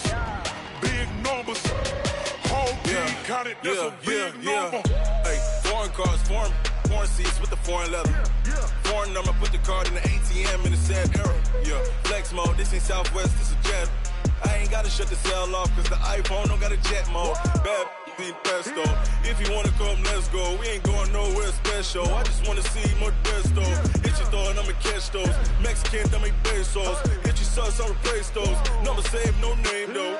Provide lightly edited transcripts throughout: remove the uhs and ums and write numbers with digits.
numbers, big numbers. Whole team counted, that's a big number. Hey, foreign cars, foreign seats with the foreign leather. Foreign number, put the card in the ATM in the sad era. Yeah, flex mode, this ain't Southwest, this a jet. I ain't gotta shut the cell off, cause the iPhone don't got a jet mode. Bad need pesto. If you wanna come, let's go. We ain't going nowhere special. I just wanna see more desto. Hit your throw and I'ma catch those. Mexican, dummy pesos. Hit your sauce, I'll replace those. Number saved, no name though.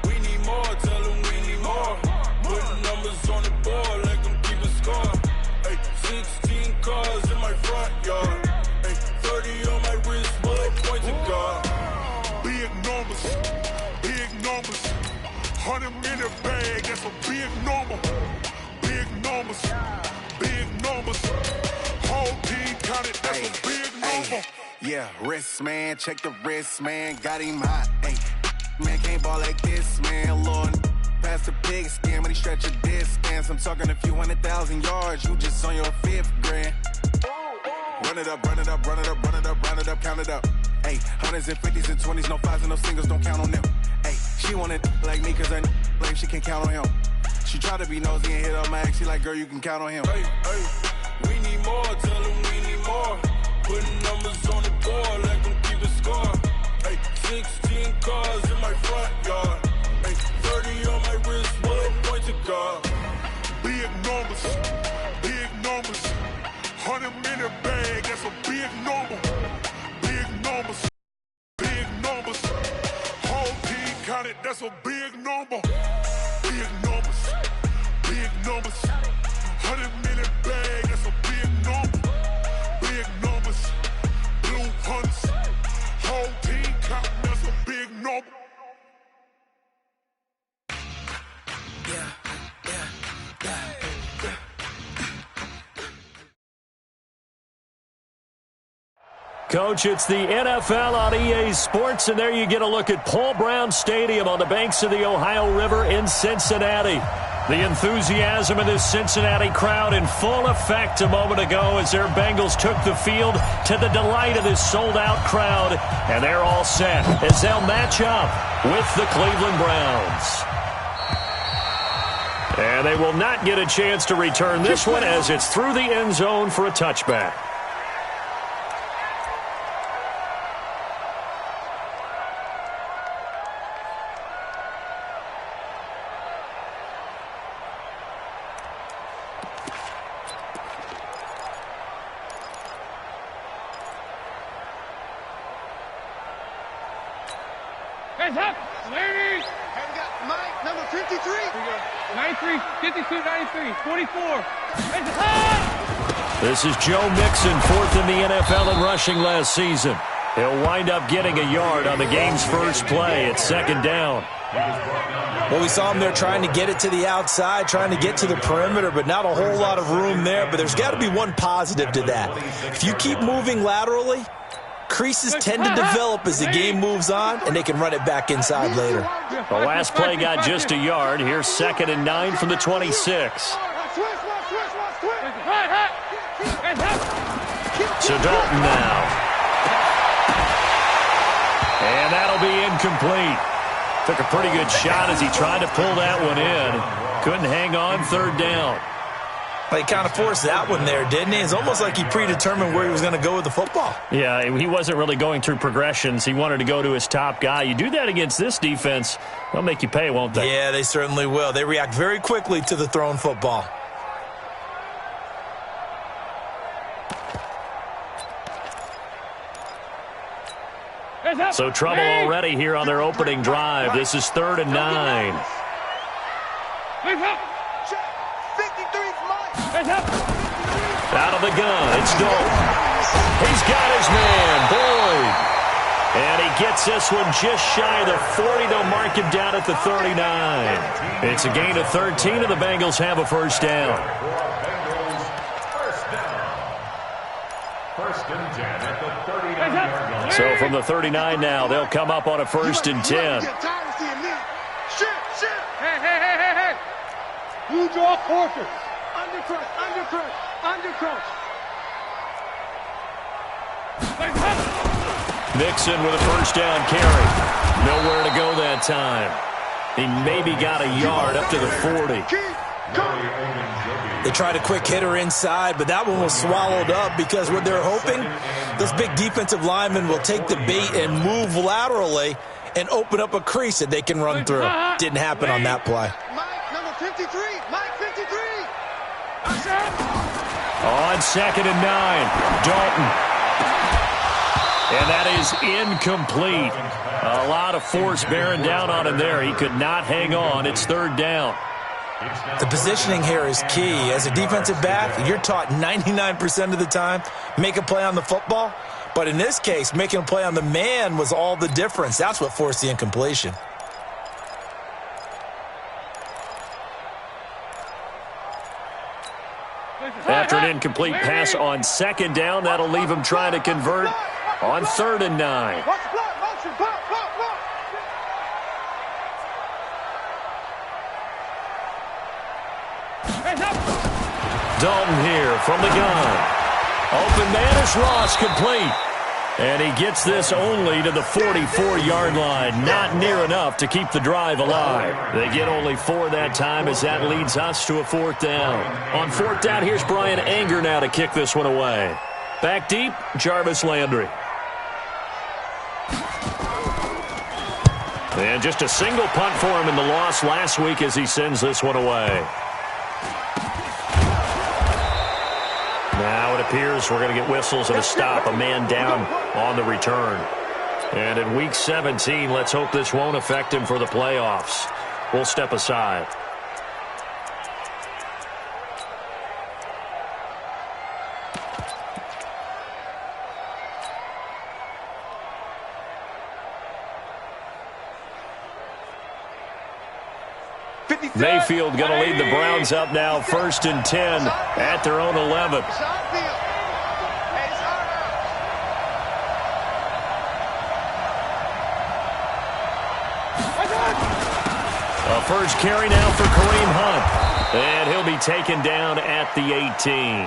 We need more, tell them we need more. Putting numbers on the board, like them keep a score. Hey, 16 cars in my front yard. Hey, 30 on my wrist, bullet points of God. Big numbers, big numbers. 100 minute bag, that's a big number. Big numbers, big numbers. Whole team counted, that's a big number. Yeah, wrist man, check the wrist man, got him hot. Ay, man can't ball like this, man. Lord, past the pig skin when he stretch a distance. I'm talking a few 100,000 yards, you just on your 5th grand. Run it up, run it up, run it up, run it up, run it up, count it up. Ay, hundreds and 50s and 20s, no 5s and no singles, don't count on them. Ay, she wanted like me cause her blame, she can't count on him. She tried to be nosy and hit up my ex, she like, girl, you can count on him. Hey, we need more, tell them we need more. Putting numbers on the board, like them keep a score. Hey, 16 cars in my front yard. Hey, 30 on my wrist, bullet points of God. Big numbers, big numbers. 100 minute bag, that's a big number. Big numbers, big numbers. Whole team counted, that's a big number. Big numbers, big numbers. 100 minute bag, that's a big number. Big numbers, blue hunts. Whole team counting, that's a big number. Coach, it's the NFL on EA Sports, and there you get a look at Paul Brown Stadium on the banks of the Ohio River in Cincinnati. The enthusiasm of this Cincinnati crowd in full effect a moment ago as their Bengals took the field to the delight of this sold-out crowd, and they're all set as they'll match up with the Cleveland Browns. And they will not get a chance to return this one as it's through the end zone for a touchback. Hands up, ladies! And we got Mike, number 53. Here we go. 93, 52, 93, 44. Hands up! This is Joe Mixon, 4th in the NFL in rushing last season. He'll wind up getting a yard on the game's first play at 2nd down. Well, we saw him there trying to get it to the outside, trying to get to the perimeter, but not a whole lot of room there. But there's got to be one positive to that. If you keep moving laterally, creases tend to develop as the game moves on, and they can run it back inside later. The last play got just a yard. Here's 2nd and 9 from the 26. So Dalton now. And that'll be incomplete. Took a pretty good shot as he tried to pull that one in. Couldn't hang on 3rd down. He kind of forced that one there, didn't he? It's almost like he predetermined where he was going to go with the football. Yeah, he wasn't really going through progressions. He wanted to go to his top guy. You do that against this defense, they'll make you pay, won't they? Yeah, they certainly will. They react very quickly to the thrown football. So trouble already here on their opening drive. This is 3rd and 9. Out of the gun, it's Dalton. He's got his man, Boyd. And he gets this one just shy of the 40. They'll mark him down at the 39. It's a gain of 13, and the Bengals have a first down. So from the 39 now, they'll come up on a 1st and 10. Hey. You draw quarters. Undercross. Mixon with a first down carry. Nowhere to time. He maybe got a yard up to the 40. They tried a quick hitter inside, but that one was swallowed up because what they're hoping, this big defensive lineman will take the bait and move laterally and open up a crease that they can run through. Didn't happen on that play. Mike, number 53. Mike, 53. On 2nd and 9, Dalton. And that is incomplete. A lot of force bearing down on him there. He could not hang on. It's 3rd down. The positioning here is key. As a defensive back, you're taught 99% of the time, make a play on the football. But in this case, making a play on the man was all the difference. That's what forced the incompletion. After an incomplete pass on 2nd down, that'll leave him trying to convert on 3rd and 9. Dalton here from the gun. Open man is Ross, complete. And he gets this only to the 44-yard line. Not near enough to keep the drive alive. They get only 4 that time as that leads us to a 4th down. On 4th down, here's Brian Anger now to kick this one away. Back deep, Jarvis Landry. And just a single punt for him in the loss last week as he sends this one away. Now it appears we're going to get whistles and a stop. A man down on the return. And in Week 17, let's hope this won't affect him for the playoffs. We'll step aside. Mayfield going to lead the Browns up now, 1st and 10 at their own 11. A first carry now for Kareem Hunt. And he'll be taken down at the 18.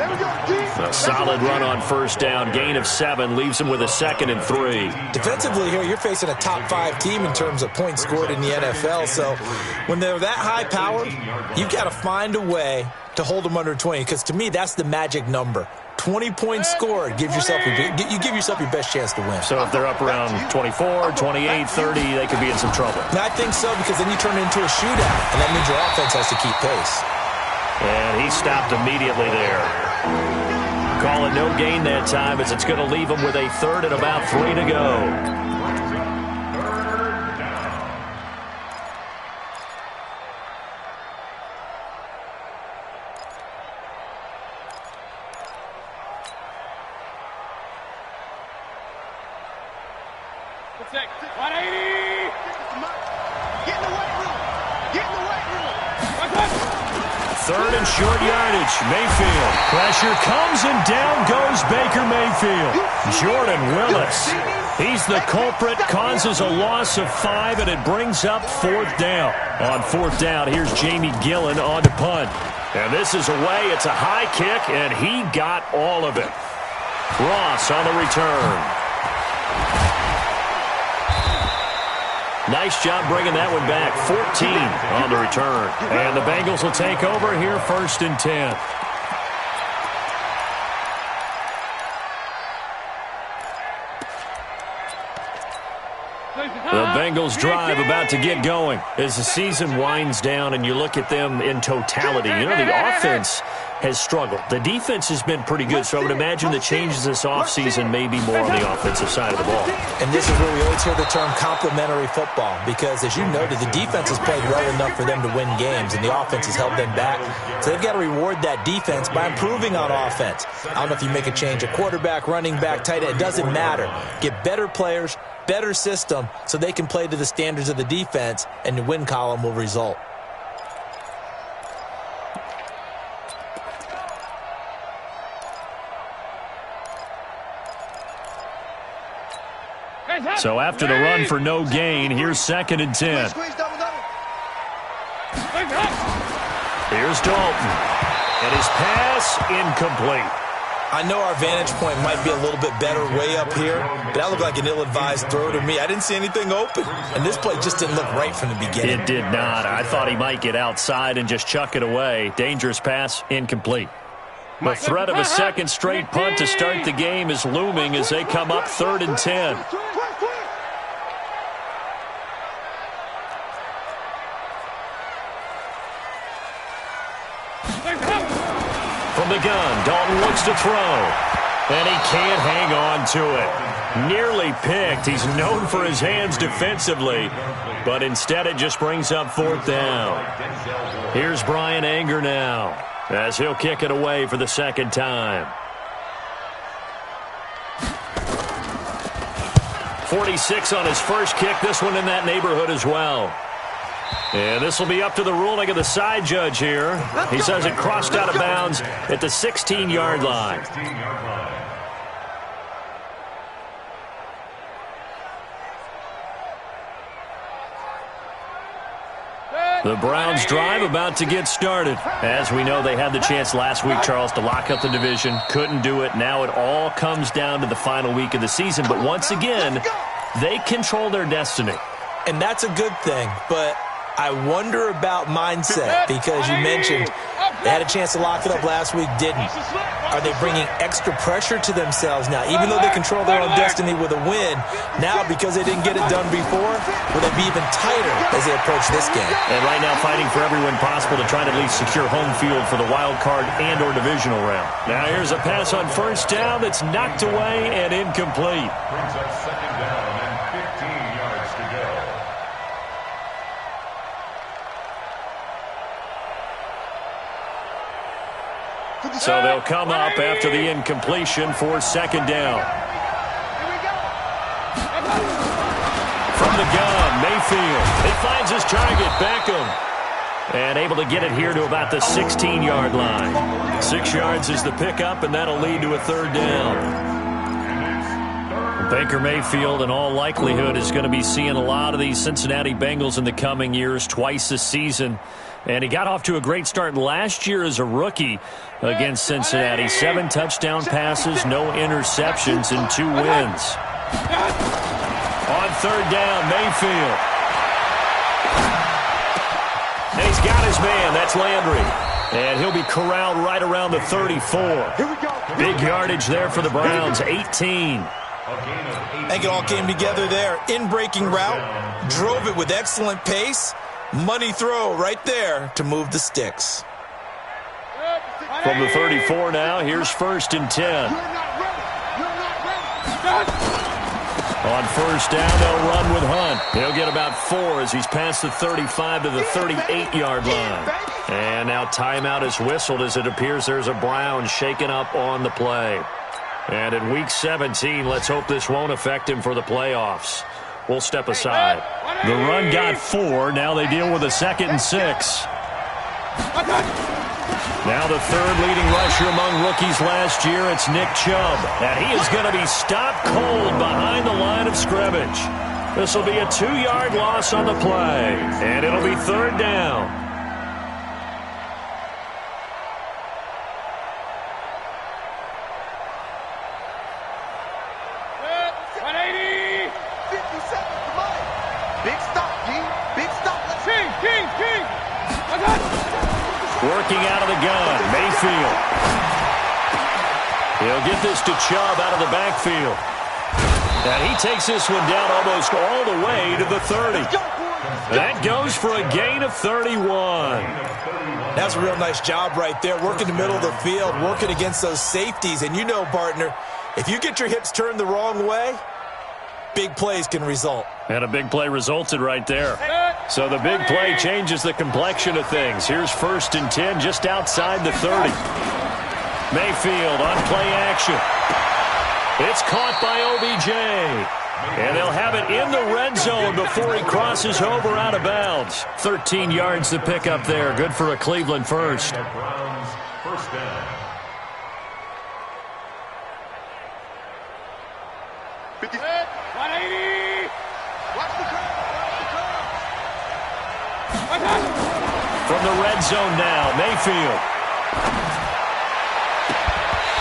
A solid run on 1st down. Gain of 7 leaves him with a 2nd and 3. Defensively here, you're facing a top 5 team in terms of points scored in the NFL. So when they're that high powered, you've got to find a way to hold them under 20. Because to me, that's the magic number. 20 points scored gives yourself you give yourself your best chance to win. So if they're up around 24, 28, 30, they could be in some trouble. And I think so, because then you turn it into a shootout, and that means your offense has to keep pace. And he stopped immediately there. Call it no gain that time as it's going to leave him with a 3rd and about 3 to go. Short yardage, Mayfield. Pressure comes and down goes Baker Mayfield. Jordan Willis. He's the culprit, causes a loss of 5, and it brings up 4th down. On 4th down, here's Jamie Gillen on to punt. And this is away. It's a high kick, and he got all of it. Ross on the return. Nice job bringing that one back. 14 on the return. And the Bengals will take over here, 1st and 10. The Bengals drive about to get going as the season winds down and you look at them in totality. You know, the offense has struggled. The defense has been pretty good, so I would imagine the changes this offseason may be more on the offensive side of the ball. And this is where we always hear the term complementary football, because as you noted, the defense has played well enough for them to win games, and the offense has held them back. So they've got to reward that defense by improving on offense. I don't know if you make a change, a quarterback, running back, tight end, it doesn't matter. Get better players, better system, so they can play to the standards of the defense, and the win column will result. So after the run for no gain, here's 2nd and 10. Here's Dalton. And his pass incomplete. I know our vantage point might be a little bit better way up here, but that looked like an ill-advised throw to me. I didn't see anything open, and this play just didn't look right from the beginning. It did not. I thought he might get outside and just chuck it away. Dangerous pass, incomplete. The threat of a second straight punt to start the game is looming as they come up 3rd and 10. From the gun, Dalton looks to throw, and he can't hang on to it. Nearly picked. He's known for his hands defensively, but instead it just brings up 4th down. Here's Brian Anger now, as he'll kick it away for the second time. 46 on his first kick, this one in that neighborhood as well. And this will be up to the ruling of the side judge here. He says it crossed out of bounds at the 16-yard line. The Browns drive about to get started. As we know, they had the chance last week, Charles, to lock up the division. Couldn't do it. Now it all comes down to the final week of the season. But once again, they control their destiny. And that's a good thing, but I wonder about mindset, because you mentioned they had a chance to lock it up last week, didn't. Are they bringing extra pressure to themselves now? Even though they control their own destiny with a win, now because they didn't get it done before, will they be even tighter as they approach this game? And right now fighting for every win possible to try to at least secure home field for the wild card and or divisional round. Now here's a pass on 1st down that's knocked away and incomplete. Brings up 2nd down and 15 yards to go. So they'll come up after the incompletion for 2nd down. From the gun, Mayfield. He finds his target, Beckham. And able to get it here to about the 16-yard line. 6 yards is the pickup, and that'll lead to a 3rd down. Baker Mayfield, in all likelihood, is going to be seeing a lot of these Cincinnati Bengals in the coming years, twice this season. And he got off to a great start last year as a rookie against Cincinnati. 7 touchdown passes, no interceptions, and 2 wins. On 3rd down, Mayfield. And he's got his man. That's Landry. And he'll be corralled right around the 34. Big yardage there for the Browns, 18. I think it all came together there. In-breaking route, drove it with excellent pace. Money throw right there to move the sticks. From the 34 now, here's 1st and 10. On 1st down, they'll run with Hunt. He'll get about 4 as he's past the 35 to the 38-yard line. And now timeout is whistled as it appears there's a Brown shaken up on the play. And in Week 17, let's hope this won't affect him for the playoffs. We'll step aside. The run got 4. Now they deal with a 2nd and 6. Now the 3rd leading rusher among rookies last year, it's Nick Chubb. And he is going to be stopped cold behind the line of scrimmage. This will be a 2-yard loss on the play. And it'll be 3rd down. Working out of the gun, Mayfield. He'll get this to Chubb out of the backfield. And he takes this one down almost all the way to the 30. That goes for a gain of 31. That's a real nice job right there, working the middle of the field, working against those safeties. And you know, partner, if you get your hips turned the wrong way, big plays can result. And a big play resulted right there. So the big play changes the complexion of things. Here's 1st and 10 just outside the 30. Mayfield on play action. It's caught by OBJ. And they'll have it in the red zone before he crosses over out of bounds. 13 yards to pick up there. Good for a Cleveland first. Browns 1st down. From the red zone now, Mayfield.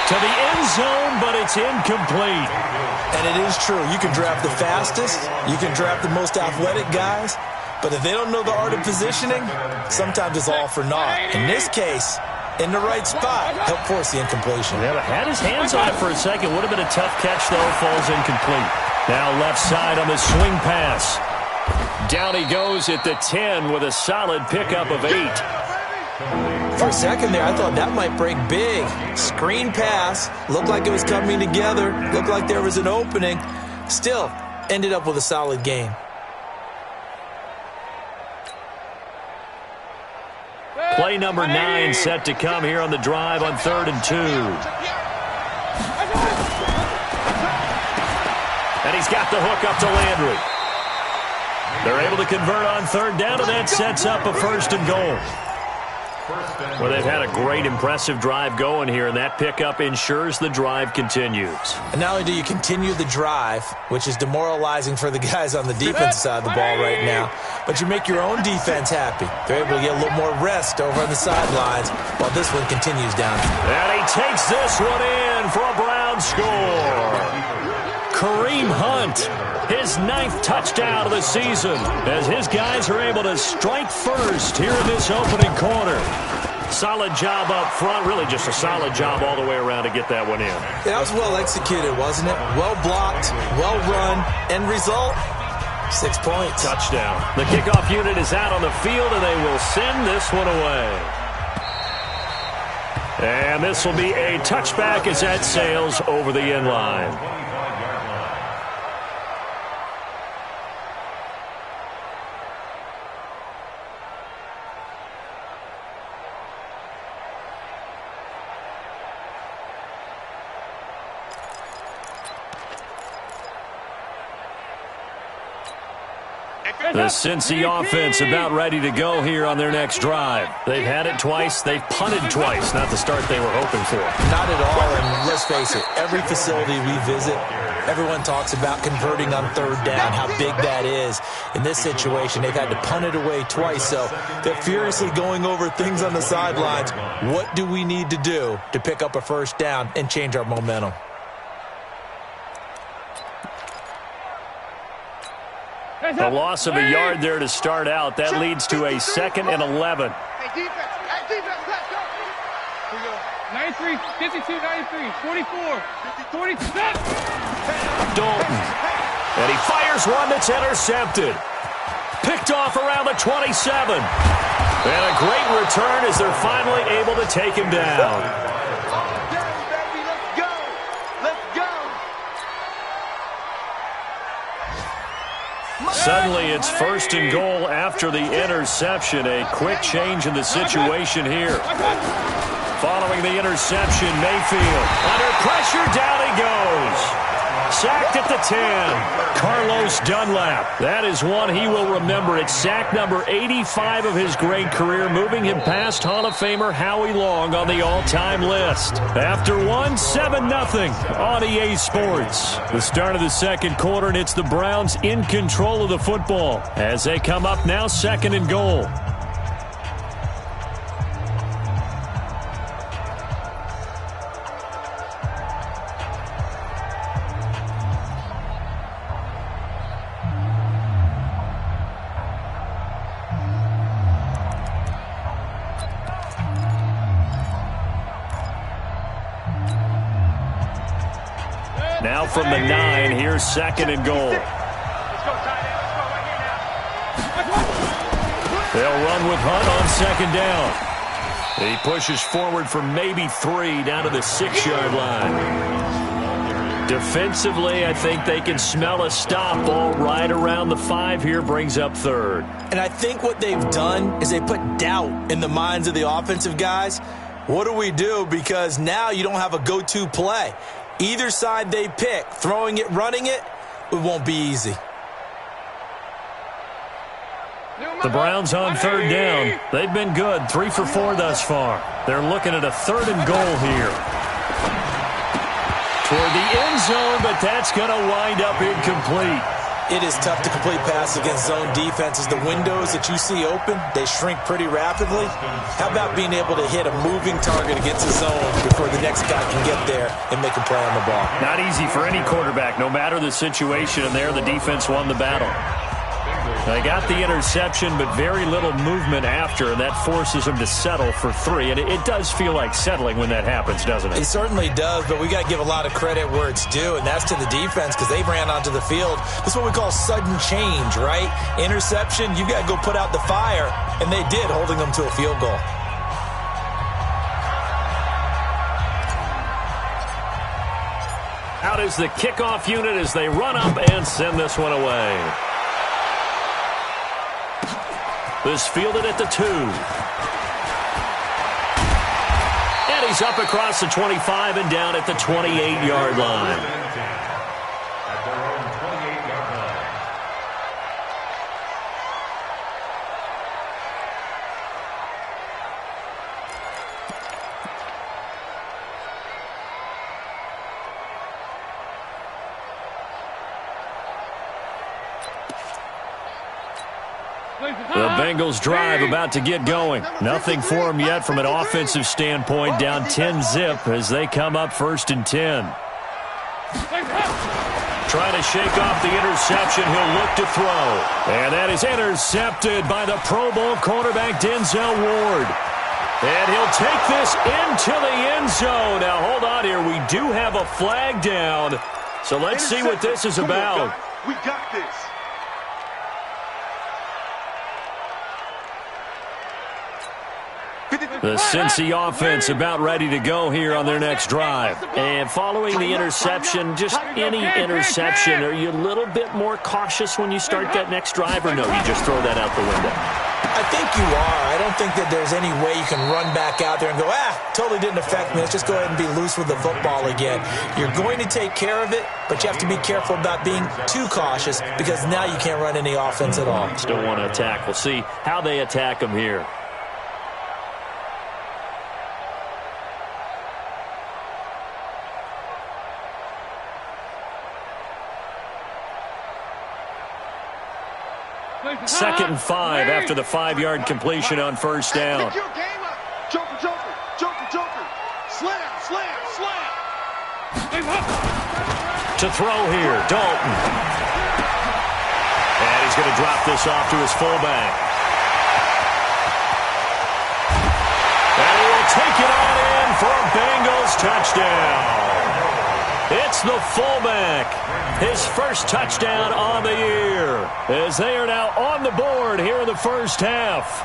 To the end zone, but it's incomplete. And it is true. You can draft the fastest. You can draft the most athletic guys. But if they don't know the art of positioning, sometimes it's all for naught. In this case, in the right spot, helped force the incompletion. Yeah, had his hands on it for a second. Would have been a tough catch, though. Falls incomplete. Now left side on the swing pass. Down he goes at the 10 with a solid pickup of 8. For a second there, I thought that might break big. Screen pass. Looked like it was coming together. Looked like there was an opening. Still, ended up with a solid game. Play number 9 set to come here on the drive on 3rd and 2. And he's got the hook up to Landry. They're able to convert on 3rd down, and that sets up a 1st and goal. Well, they've had a great, impressive drive going here, and that pickup ensures the drive continues. And not only do you continue the drive, which is demoralizing for the guys on the defensive side of the ball right now, but you make your own defense happy. They're able to get a little more rest over on the sidelines while this one continues down. And he takes this one in for a Brown score. Kareem Hunt, his 9th touchdown of the season, as his guys are able to strike first here in this opening quarter. Solid job up front, really just a solid job all the way around to get that one in. That was well executed, wasn't it? Well blocked, well run, end result, 6 points. Touchdown. The kickoff unit is out on the field, and they will send this one away. And this will be a touchback as that sails over the end line. The Cincy offense about ready to go here on their next drive. They've had it twice. They've punted twice. Not the start they were hoping for. Not at all, and let's face it, every facility we visit, everyone talks about converting on 3rd down, how big that is. In this situation, they've had to punt it away twice, so they're furiously going over things on the sidelines. What do we need to do to pick up a 1st down and change our momentum? A loss of a yard there to start out. That leads to a 2nd and 11. Hey, defense, let's go. Here we go. 93, 52, 93, 44, 47. Dalton. And he fires one that's intercepted. Picked off around the 27. And a great return as they're finally able to take him down. Suddenly it's 1st and goal after the interception. A quick change in the situation here. Following the interception, Mayfield under pressure, down he goes. Sacked at the 10. Carlos Dunlap. That is one he will remember. It's sack number 85 of his great career, moving him past Hall of Famer Howie Long on the all-time list. After one, 7-0 on EA Sports. The start of the 2nd quarter, and it's the Browns in control of the football as they come up now 2nd and goal. Now from the 9, here's 2nd and goal. They'll run with Hunt on 2nd down. He pushes forward for maybe 3 down to the 6-yard line. Defensively, I think they can smell a stop ball right around the 5 here, brings up 3rd. And I think what they've done is they put doubt in the minds of the offensive guys. What do we do? Because now you don't have a go-to play. Either side they pick, throwing it, running it, it won't be easy. The Browns on 3rd down. They've been good, 3 for 4 thus far. They're looking at a 3rd and goal here. Toward the end zone, but that's going to wind up incomplete. It is tough to complete passes against zone defenses. The windows that you see open, they shrink pretty rapidly. How about being able to hit a moving target against a zone before the next guy can get there and make a play on the ball? Not easy for any quarterback, no matter the situation, and there the defense won the battle. They got the interception, but very little movement after, and that forces them to settle for 3. And it does feel like settling when that happens, doesn't it? It certainly does, but we got to give a lot of credit where it's due, and that's to the defense because they ran onto the field. This is what we call sudden change, right? Interception, you got to go put out the fire, and they did, holding them to a field goal. Out is the kickoff unit as they run up and send this one away. This fielded at the 2. And he's up across the 25 and down at the 28-yard line. The Bengals drive about to get going. Nothing for them yet from an offensive standpoint. Down 10-zip as they come up 1st and 10. Trying to shake off the interception. He'll look to throw. And that is intercepted by the Pro Bowl cornerback Denzel Ward. And he'll take this into the end zone. Now, hold on here. We do have a flag down. So let's see what this is about. We got this. The Cincy offense about ready to go here on their next drive. And following the interception, just any interception, are you a little bit more cautious when you start that next drive, or no, you just throw that out the window? I think you are. I don't think that there's any way you can run back out there and go, totally didn't affect me. Let's just go ahead and be loose with the football again. You're going to take care of it, but you have to be careful about being too cautious because now you can't run any offense at all. Still want to attack. We'll see how they attack them here. Second and 5 after the 5-yard completion on first down. Joker, Joker, Joker, Joker. Slam, slam, slam. To throw here, Dalton. And he's going to drop this off to his fullback. And he will take it on in for a Bengals touchdown. It's the fullback. His first touchdown on the year as they are now on the board here in the first half.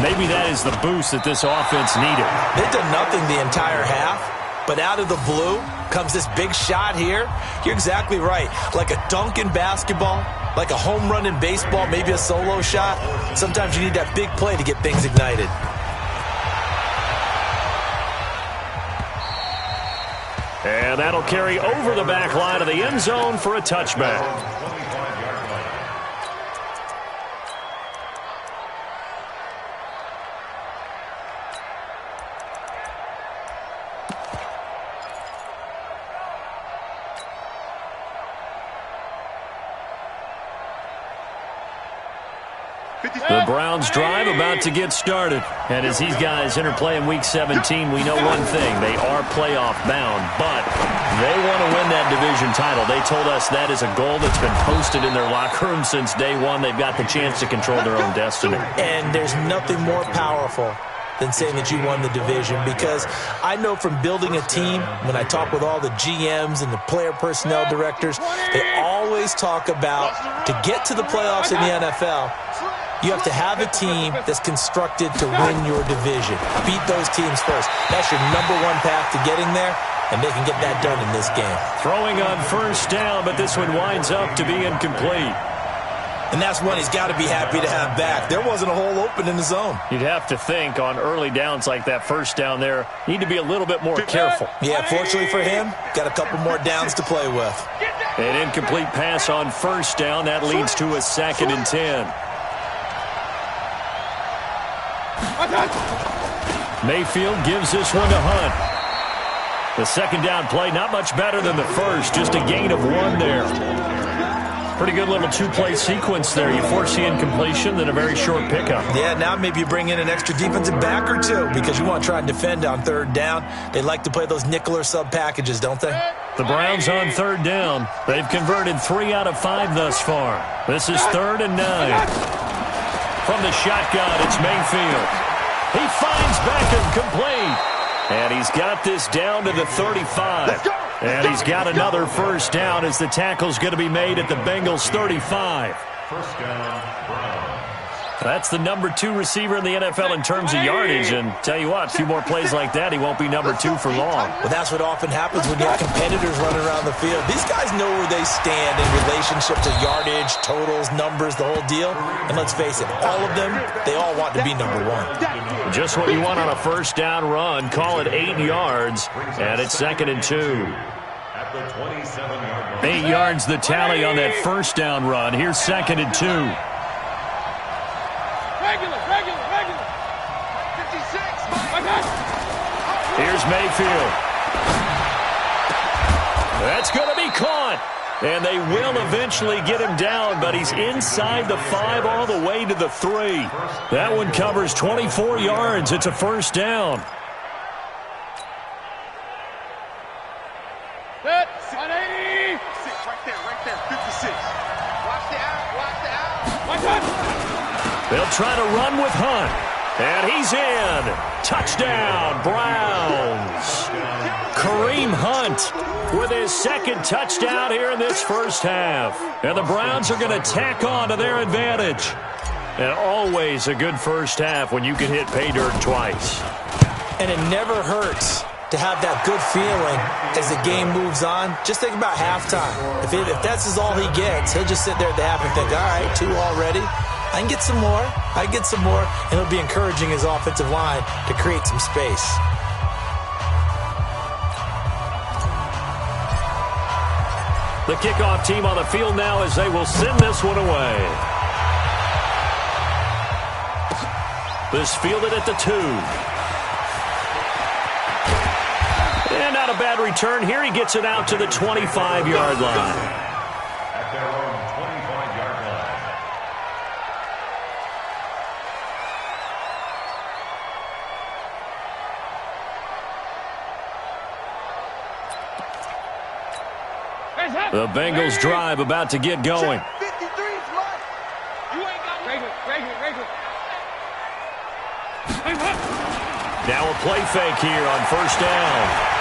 Maybe that is the boost that this offense needed. They've done nothing the entire half, but out of the blue comes this big shot here. You're exactly right. Like a dunk in basketball, like a home run in baseball, maybe a solo shot. Sometimes you need that big play to get things ignited. And that'll carry over the back line of the end zone for a touchback. The Browns drive about to get started. And as these guys interplay in Week 17, we know one thing. They are playoff bound, but they want to win that division title. They told us that is a goal that's been posted in their locker room since day one. They've got the chance to control their own destiny. And there's nothing more powerful than saying that you won the division, because I know from building a team, when I talk with all the GMs and the player personnel directors, they always talk about to get to the playoffs in the NFL, you have to have a team that's constructed to win your division. Beat those teams first. That's your #1 path to getting there, and they can get that done in this game. Throwing on first down, but this one winds up to be incomplete. And that's one he's got to be happy to have back. There wasn't a hole open in the zone. You'd have to think on early downs like that first down there, need to be a little bit more careful. Yeah, fortunately for him, got a couple more downs to play with. An incomplete pass on first down. That leads to a 2nd and 10. Mayfield gives this one to Hunt. The second down play, not much better than the first, just a gain of 1 there. Pretty good little two-play sequence there. You force the incompletion, then a very short pickup. Yeah, now maybe you bring in an extra defensive back or two because you want to try and defend on third down. They like to play those nickel or sub packages, don't they? The Browns on third down. They've converted 3 out of 5 thus far. This is 3rd and 9. From the shotgun, it's Mayfield. He finds Beckham complete. And he's got this down to the 35. And he's got another first down as the tackle's going to be made at the Bengals' 35. First down, Browns. That's the number 2 receiver in the NFL in terms of yardage. And tell you what, a few more plays like that, he won't be number 2 for long. Well, that's what often happens when you have competitors running around the field. These guys know where they stand in relationship to yardage, totals, numbers, the whole deal. And let's face it, all of them, they all want to be number 1. Just what you want on a first down run. Call it 8 yards, and it's 2nd and 2. At the 27-yard line. 8 yards the tally on that first down run. Here's 2nd and 2. Regular. 56. Here's Mayfield. That's going to be caught. And they will eventually get him down, but he's inside the 5 all the way to the 3. That one covers 24 yards. It's a first down. Set. 180. Right there, 56. Watch the out. Watch out. They'll try to run with Hunt. And he's in. Touchdown, Browns. Kareem Hunt with his 2nd touchdown here in this first half. And the Browns are going to tack on to their advantage. And always a good first half when you can hit pay dirt twice. And it never hurts to have that good feeling as the game moves on. Just think about halftime. If that's all he gets, he'll just sit there at the half and think, all right, 2 already. I can get some more. And it'll be encouraging his offensive line to create some space. The kickoff team on the field now as they will send this one away. This fielded at the 2. And not a bad return here. He gets it out to the 25-yard line. At their own 25-yard line. The Bengals drive about to get going. 53 is mine. You ain't got regular. Now a play fake here on first down.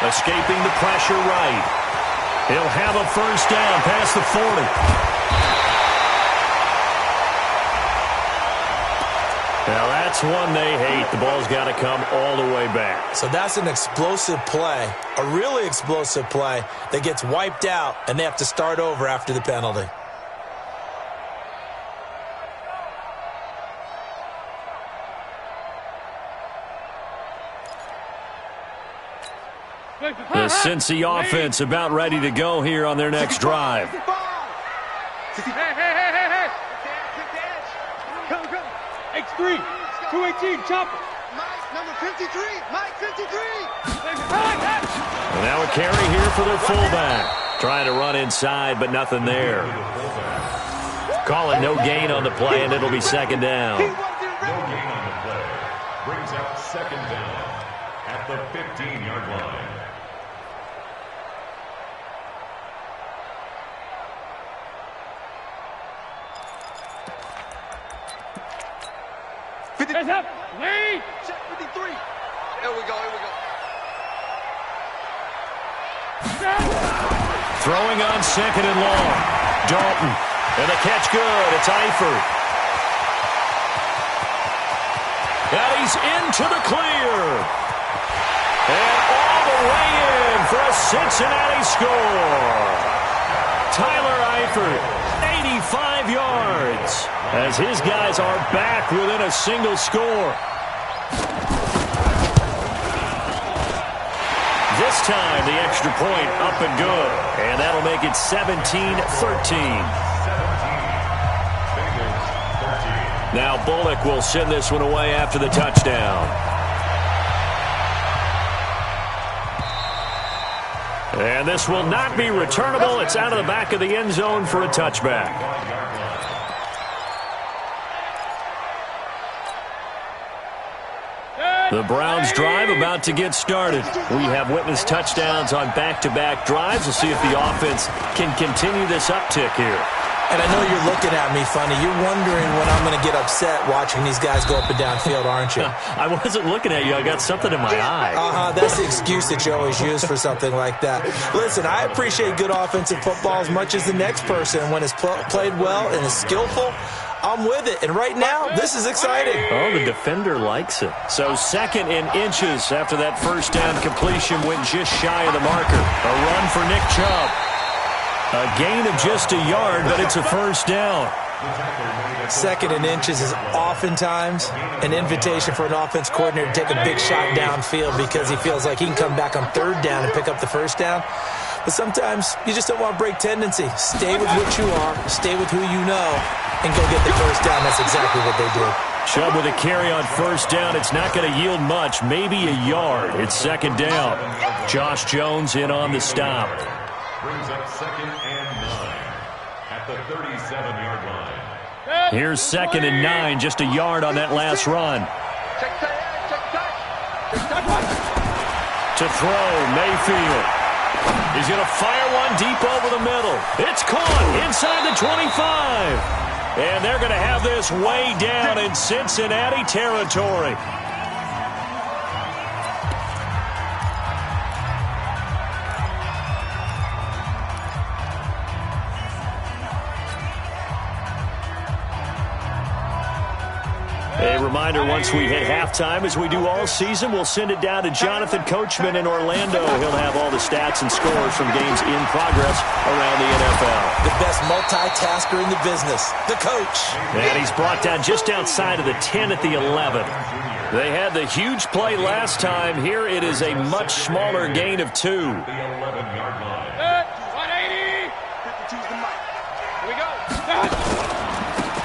Escaping the pressure right. He'll have a first down past the 40. Now that's one they hate. The ball's got to come all the way back. So that's an explosive play, a really explosive play that gets wiped out, and they have to start over after the penalty. The Cincy offense about ready to go here on their next drive. Hey. Come. X3. 218, chopper. Mike, number 53. Mike, 53. And now a carry here for their fullback. Trying to run inside, but nothing there. Calling no gain on the play, and it'll be 2nd down. No gain on the play. Brings up 2nd down at the 15-yard line. Heads up. Lead. Check 53. Here we go. Throwing on 2nd and long. Dalton. And the catch good. It's Eifert. And he's into the clear. And all the way in for a Cincinnati score. Tyler Eifert. 85 yards as his guys are back within a single score. This time the extra point up and good, and that'll make it 17-13. Now Bullock will send this one away after the touchdown. And this will not be returnable. It's out of the back of the end zone for a touchback. The Browns drive about to get started. We have witnessed touchdowns on back-to-back drives. We'll see if the offense can continue this uptick here. And I know you're looking at me funny. You're wondering when I'm going to get upset watching these guys go up and down field, aren't you? I wasn't looking at you. I got something in my eye. That's the excuse that you always use for something like that. Listen, I appreciate good offensive football as much as the next person. When it's played well and is skillful, I'm with it. And right now, this is exciting. Oh, the defender likes it. So 2nd and inches after that first down completion went just shy of the marker. A run for Nick Chubb. A gain of just a yard, but it's a first down. 2nd and inches is oftentimes an invitation for an offense coordinator to take a big shot downfield because he feels like he can come back on 3rd down and pick up the first down. But sometimes you just don't want to break tendency. Stay with what you are, stay with who you know, and go get the first down. That's exactly what they did. Chubb with a carry on first down. It's not going to yield much, maybe a yard. It's 2nd down. Josh Jones in on the stop. Brings up 2nd and 9 at the 37-yard line. Here's 2nd and 9, just a yard on that last run. To throw, Mayfield. He's going to fire one deep over the middle. It's caught inside the 25. And they're going to have this way down in Cincinnati territory. A reminder, once we hit halftime, as we do all season, we'll send it down to Jonathan Coachman in Orlando. He'll have all the stats and scores from games in progress around the NFL. The best multitasker in the business, the coach. And he's brought down just outside of the 10 at the 11. They had the huge play last time. Here it is a much smaller gain of 2. The 11-yard line. 180. 52's the mic. Here we go.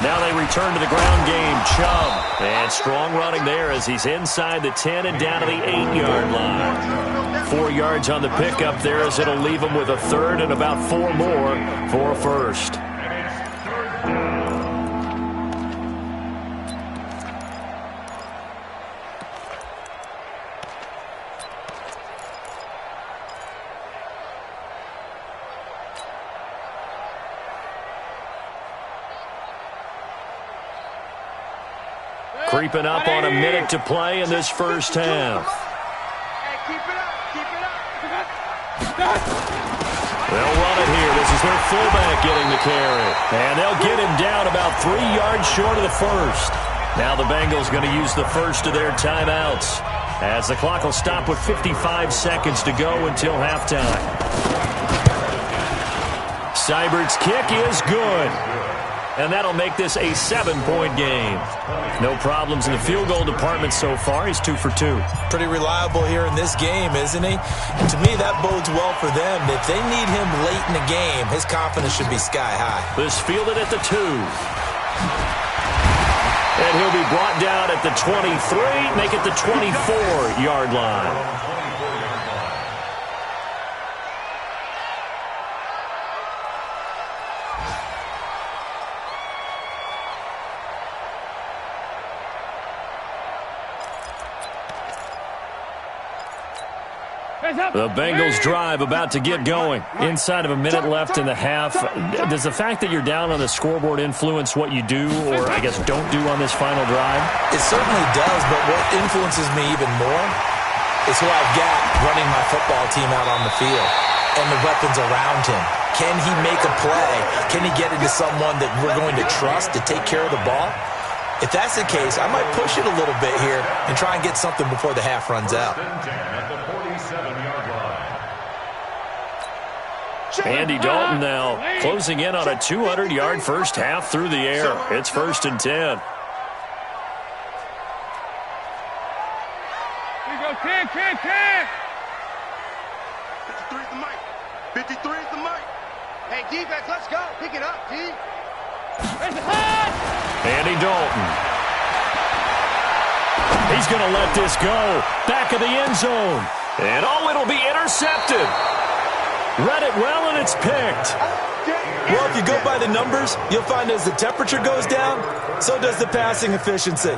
Now they return to the ground game. Chubb. And strong running there as he's inside the 10 and down to the 8-yard line. 4 yards on the pickup there as it'll leave him with a 3rd and about 4 more for a first. Creeping up on a minute to play in this first half. Hey, keep it up. Keep it up. They'll run it here. This is their fullback getting the carry. And they'll get him down about 3 yards short of the first. Now the Bengals going to use the first of their timeouts, as the clock will stop with 55 seconds to go until halftime. Seibert's kick is good. And that'll make this a 7-point game. No problems in the field goal department so far. He's 2 for 2. Pretty reliable here in this game, isn't he? And to me, that bodes well for them. If they need him late in the game, his confidence should be sky high. This fielded at the 2. And he'll be brought down at the 23, make it the 24-yard line. The Bengals drive about to get going. Inside of a minute left in the half. Does the fact that you're down on the scoreboard influence what you do, or I guess don't do on this final drive? It certainly does, but what influences me even more is who I've got running my football team out on the field and the weapons around him. Can he make a play? Can he get into someone that we're going to trust to take care of the ball? If that's the case, I might push it a little bit here and try and get something before the half runs out. Andy Dalton now closing in on a 200-yard first half through the air. It's 1st and 10. Here you go, 10. 53's the mic. 53's the mic. Hey, defense, let's go. Pick it up, D. Andy Dalton. He's going to let this go. Back of the end zone. And it'll be intercepted. Read it well, and it's picked. Well, if you go by the numbers, you'll find as the temperature goes down, so does the passing efficiency.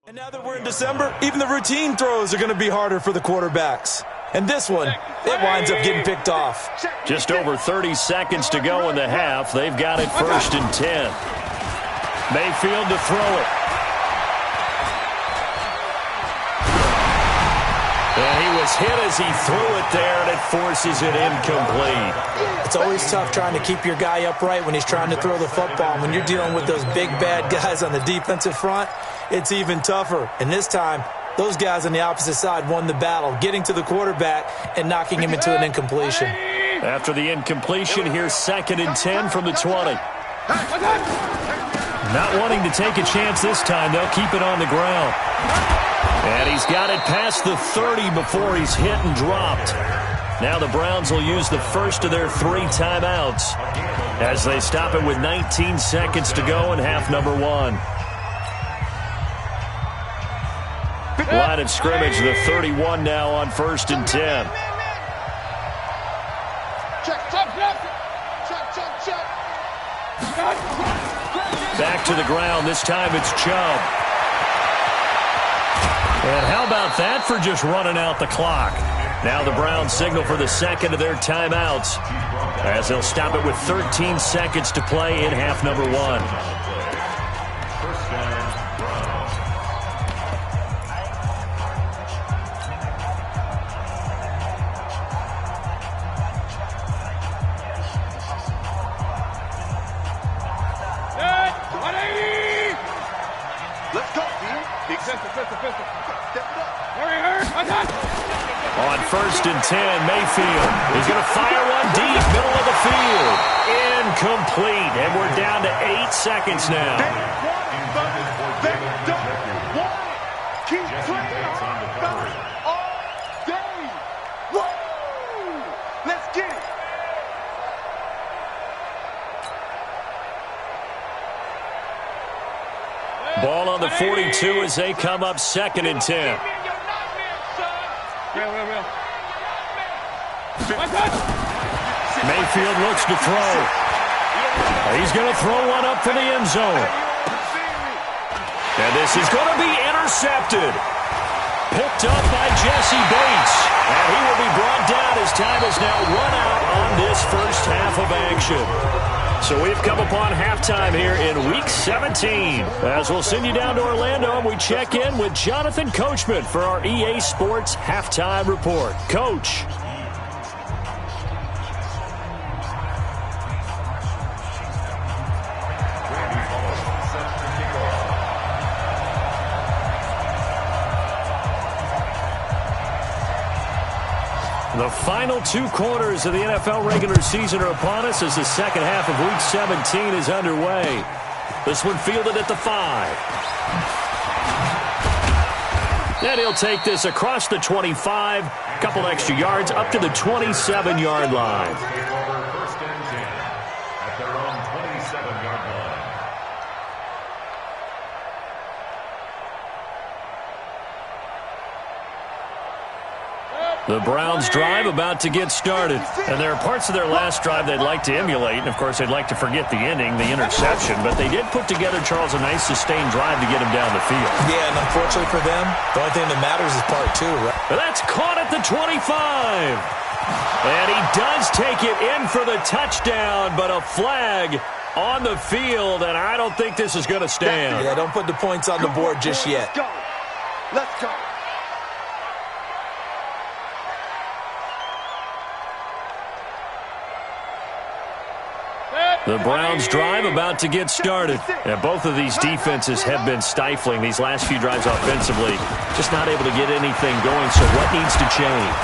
And now that we're in December, even the routine throws are going to be harder for the quarterbacks. And this one, it winds up getting picked off. Just over 30 seconds to go in the half. They've got it 1st and 10. Mayfield to throw it. And he was hit as he threw it there, and it forces it incomplete. It's always tough trying to keep your guy upright when he's trying to throw the football. When you're dealing with those big, bad guys on the defensive front, it's even tougher. And this time, those guys on the opposite side won the battle, getting to the quarterback and knocking him into an incompletion. After the incompletion, here's 2nd and 10 from the 20. Not wanting to take a chance this time, they'll keep it on the ground. And he's got it past the 30 before he's hit and dropped. Now the Browns will use the first of their 3 timeouts as they stop it with 19 seconds to go in half number 1. Line of scrimmage, the 31 now on 1st and 10. Back to the ground. This time it's Chubb. And how about that for just running out the clock? Now the Browns signal for the 2nd of their timeouts as they'll stop it with 13 seconds to play in half number 1. On 1st and 10, Mayfield is going to fire one deep, middle of the field. Incomplete, and we're down to 8 seconds now. Let's get it. Ball on the 42 as they come up 2nd and 10. Mayfield looks to throw. He's going to throw one up for the end zone. And this is going to be intercepted. Picked up by Jesse Bates. And he will be brought down as time has now run out on this first half of action. So we've come upon halftime here in Week 17. As we'll send you down to Orlando, and we check in with Jonathan Coachman for our EA Sports Halftime Report. Coach. The final 2 quarters of the NFL regular season are upon us as the second half of Week 17 is underway. This one fielded at the 5. And he'll take this across the 25, a couple extra yards, up to the 27-yard line. First and 10 at their own 27-yard line. The Browns drive about to get started. And there are parts of their last drive they'd like to emulate. And, of course, they'd like to forget the ending, the interception. But they did put together, Charles, a nice sustained drive to get him down the field. Yeah, and unfortunately for them, the only thing that matters is part 2, right? But that's caught at the 25. And he does take it in for the touchdown, but a flag on the field, and I don't think this is going to stand. Yeah, don't put the points on the board just yet. Let's go. Let's go. The Browns drive about to get started. And both of these defenses have been stifling these last few drives offensively. Just not able to get anything going, so what needs to change?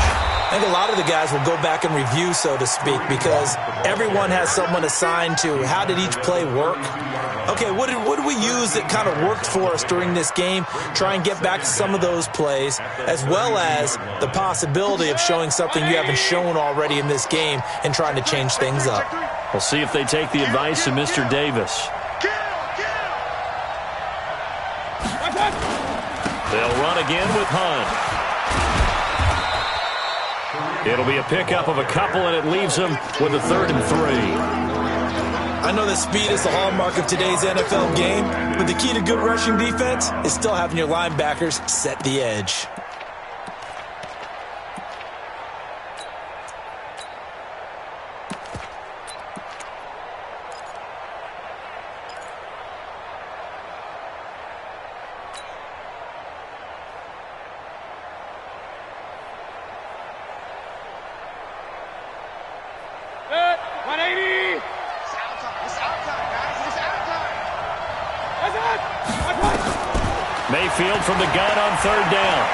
I think a lot of the guys will go back and review, so to speak, because everyone has someone assigned to how did each play work. Okay, what did we use that kind of worked for us during this game? Try and get back to some of those plays, as well as the possibility of showing something you haven't shown already in this game and trying to change things up. We'll see if they take the advice of Mr. Davis. They'll run again with Hunt. It'll be a pickup of a couple, and it leaves them with a 3rd and 3. I know that speed is the hallmark of today's NFL game, but the key to good rushing defense is still having your linebackers set the edge. Mayfield from the gun on 3rd down.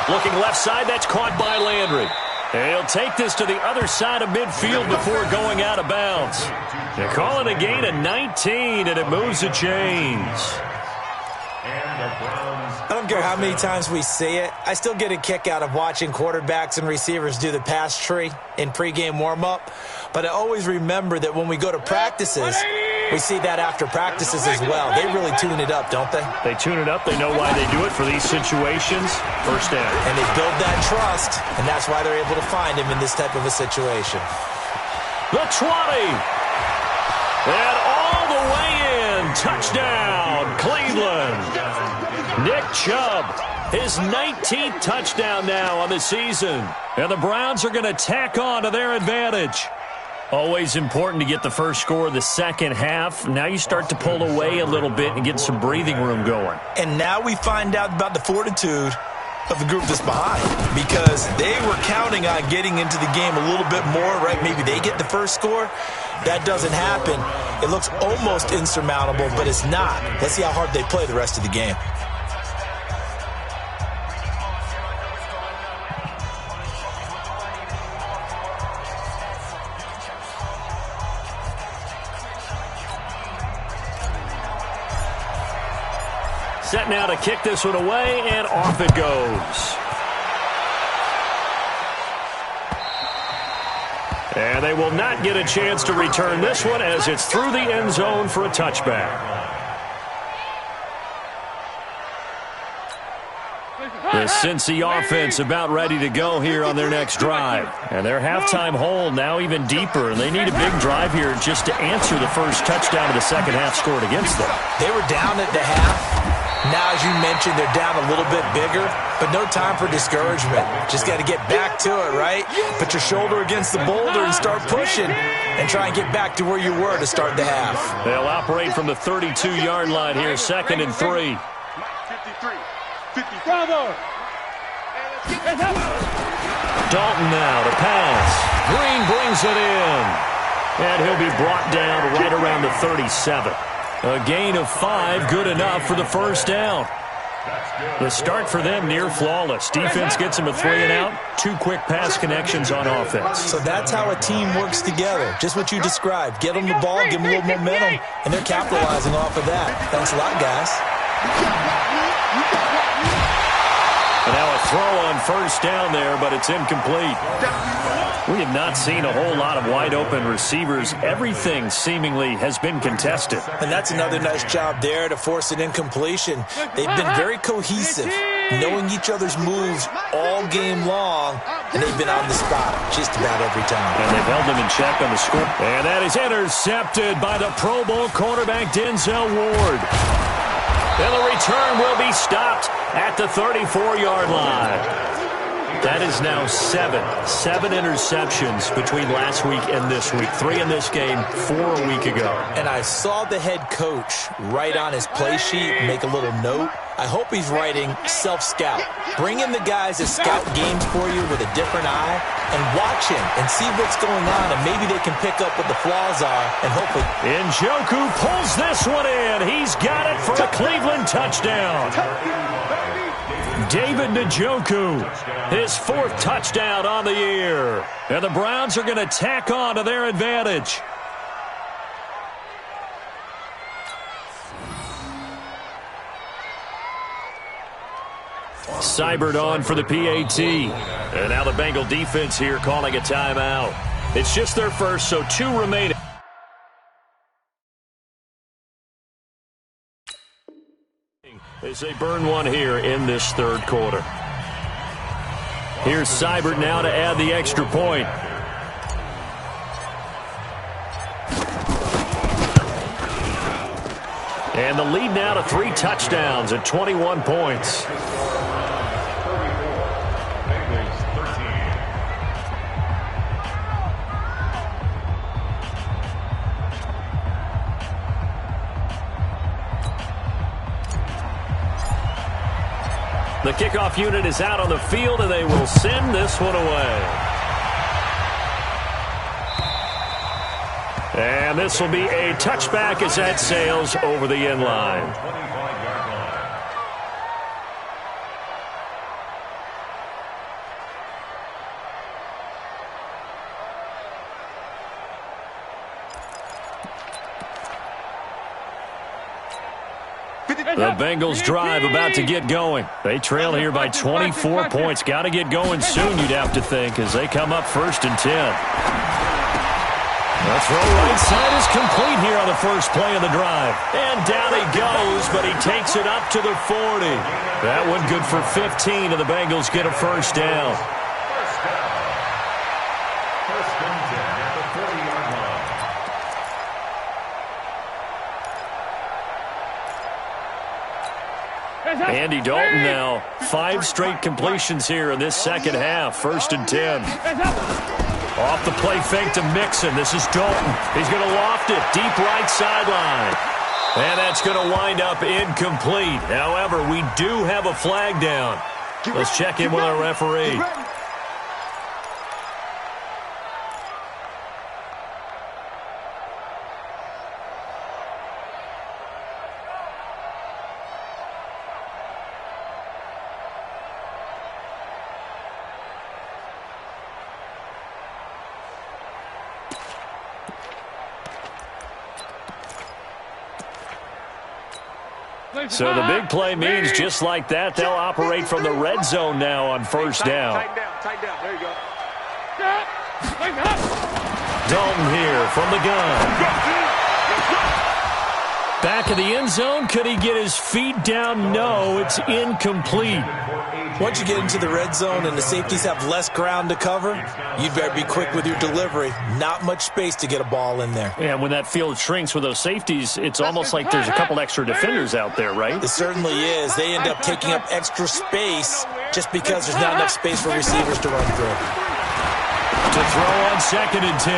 Looking left side, that's caught by Landry. He'll take this to the other side of midfield before going out of bounds. They call it a gain of 19, and it moves the chains. I don't care how many times we see it. I still get a kick out of watching quarterbacks and receivers do the pass tree in pregame warm-up. But I always remember that when we go to practices, we see that after practices as well. They really tune it up, don't they? They tune it up. They know why they do it for these situations. 1st down. And they build that trust, and that's why they're able to find him in this type of a situation. The 20. And all the way in. Touchdown, Cleveland. Nick Chubb, his 19th touchdown now on the season. And the Browns are going to tack on to their advantage. Always important to get the first score of the second half. Now you start to pull away a little bit and get some breathing room going. And now we find out about the fortitude of the group that's behind, because they were counting on getting into the game a little bit more, right? Maybe they get the first score. That doesn't happen. It looks almost insurmountable, but it's not. Let's see how hard they play the rest of the game. Set now to kick this one away, and off it goes. And they will not get a chance to return this one as it's through the end zone for a touchback. The Cincy offense about ready to go here on their next drive. And their halftime hole now even deeper, and they need a big drive here just to answer the first touchdown of the second half scored against them. They were down at the half. Now, as you mentioned, they're down a little bit bigger, but no time for discouragement. Just got to get back to it, right? Put your shoulder against the boulder and start pushing and try and get back to where you were to start the half. They'll operate from the 32-yard line here, 2nd and 3. Dalton now to pass. Green brings it in. And he'll be brought down right around the 37. A gain of 5, good enough for the first down. The start for them near flawless. Defense gets them a 3-and-out. 2 quick pass connections on offense. So that's how a team works together. Just what you described. Get them the ball, give them a little momentum, and they're capitalizing off of that. Thanks a lot, guys. And now a throw on first down there, but it's incomplete. We have not seen a whole lot of wide-open receivers. Everything seemingly has been contested. And that's another nice job there to force an incompletion. They've been very cohesive, knowing each other's moves all game long, and they've been on the spot just about every time. And they've held them in check on the score. And that is intercepted by the Pro Bowl cornerback Denzel Ward. And the return will be stopped at the 34-yard line. That is now 7 interceptions between last week and this week. 3 in this game, 4 a week ago. And I saw the head coach write on his play sheet, make a little note. I hope he's writing self-scout. Bring in the guys that scout games for you with a different eye and watch him and see what's going on, and maybe they can pick up what the flaws are and hopefully. Njoku pulls this one in. He's got it for a Cleveland touchdown. David Njoku, his 4th touchdown on the year. And the Browns are going to tack on to their advantage. Seibert on for the PAT. And now the Bengal defense here calling a timeout. It's just their first, so 2 remaining. as they burn one here in this third quarter. Here's Seibert now to add the extra point. And the lead now to 3 touchdowns at 21 points. The kickoff unit is out on the field, and they will send this one away. And this will be a touchback as that sails over the end line. The Bengals drive about to get going. They trail here by 24 points. Got to get going soon, you'd have to think, as they come up 1st and 10. The throw right side is complete here on the first play of the drive. And down he goes, but he takes it up to the 40. That one good for 15, and the Bengals get a first down. First and 10 at the 40-yard line. Andy Dalton now. 5 straight completions here in this second half. 1st and 10. Off the play fake to Mixon. This is Dalton. He's going to loft it deep right sideline. And that's going to wind up incomplete. However, we do have a flag down. Let's check in with our referee. So the big play means just like that, they'll operate from the red zone now on first down. Tighten down. There you go. Dalton here from the gun. Back of the end zone. Could he get his feet down? No, it's incomplete. Once you get into the red zone and the safeties have less ground to cover, you'd better be quick with your delivery. Not much space to get a ball in there. Yeah, when that field shrinks with those safeties, it's almost like there's a couple extra defenders out there, right? It certainly is. They end up taking up extra space just because there's not enough space for receivers to run through. To throw on 2nd and 10.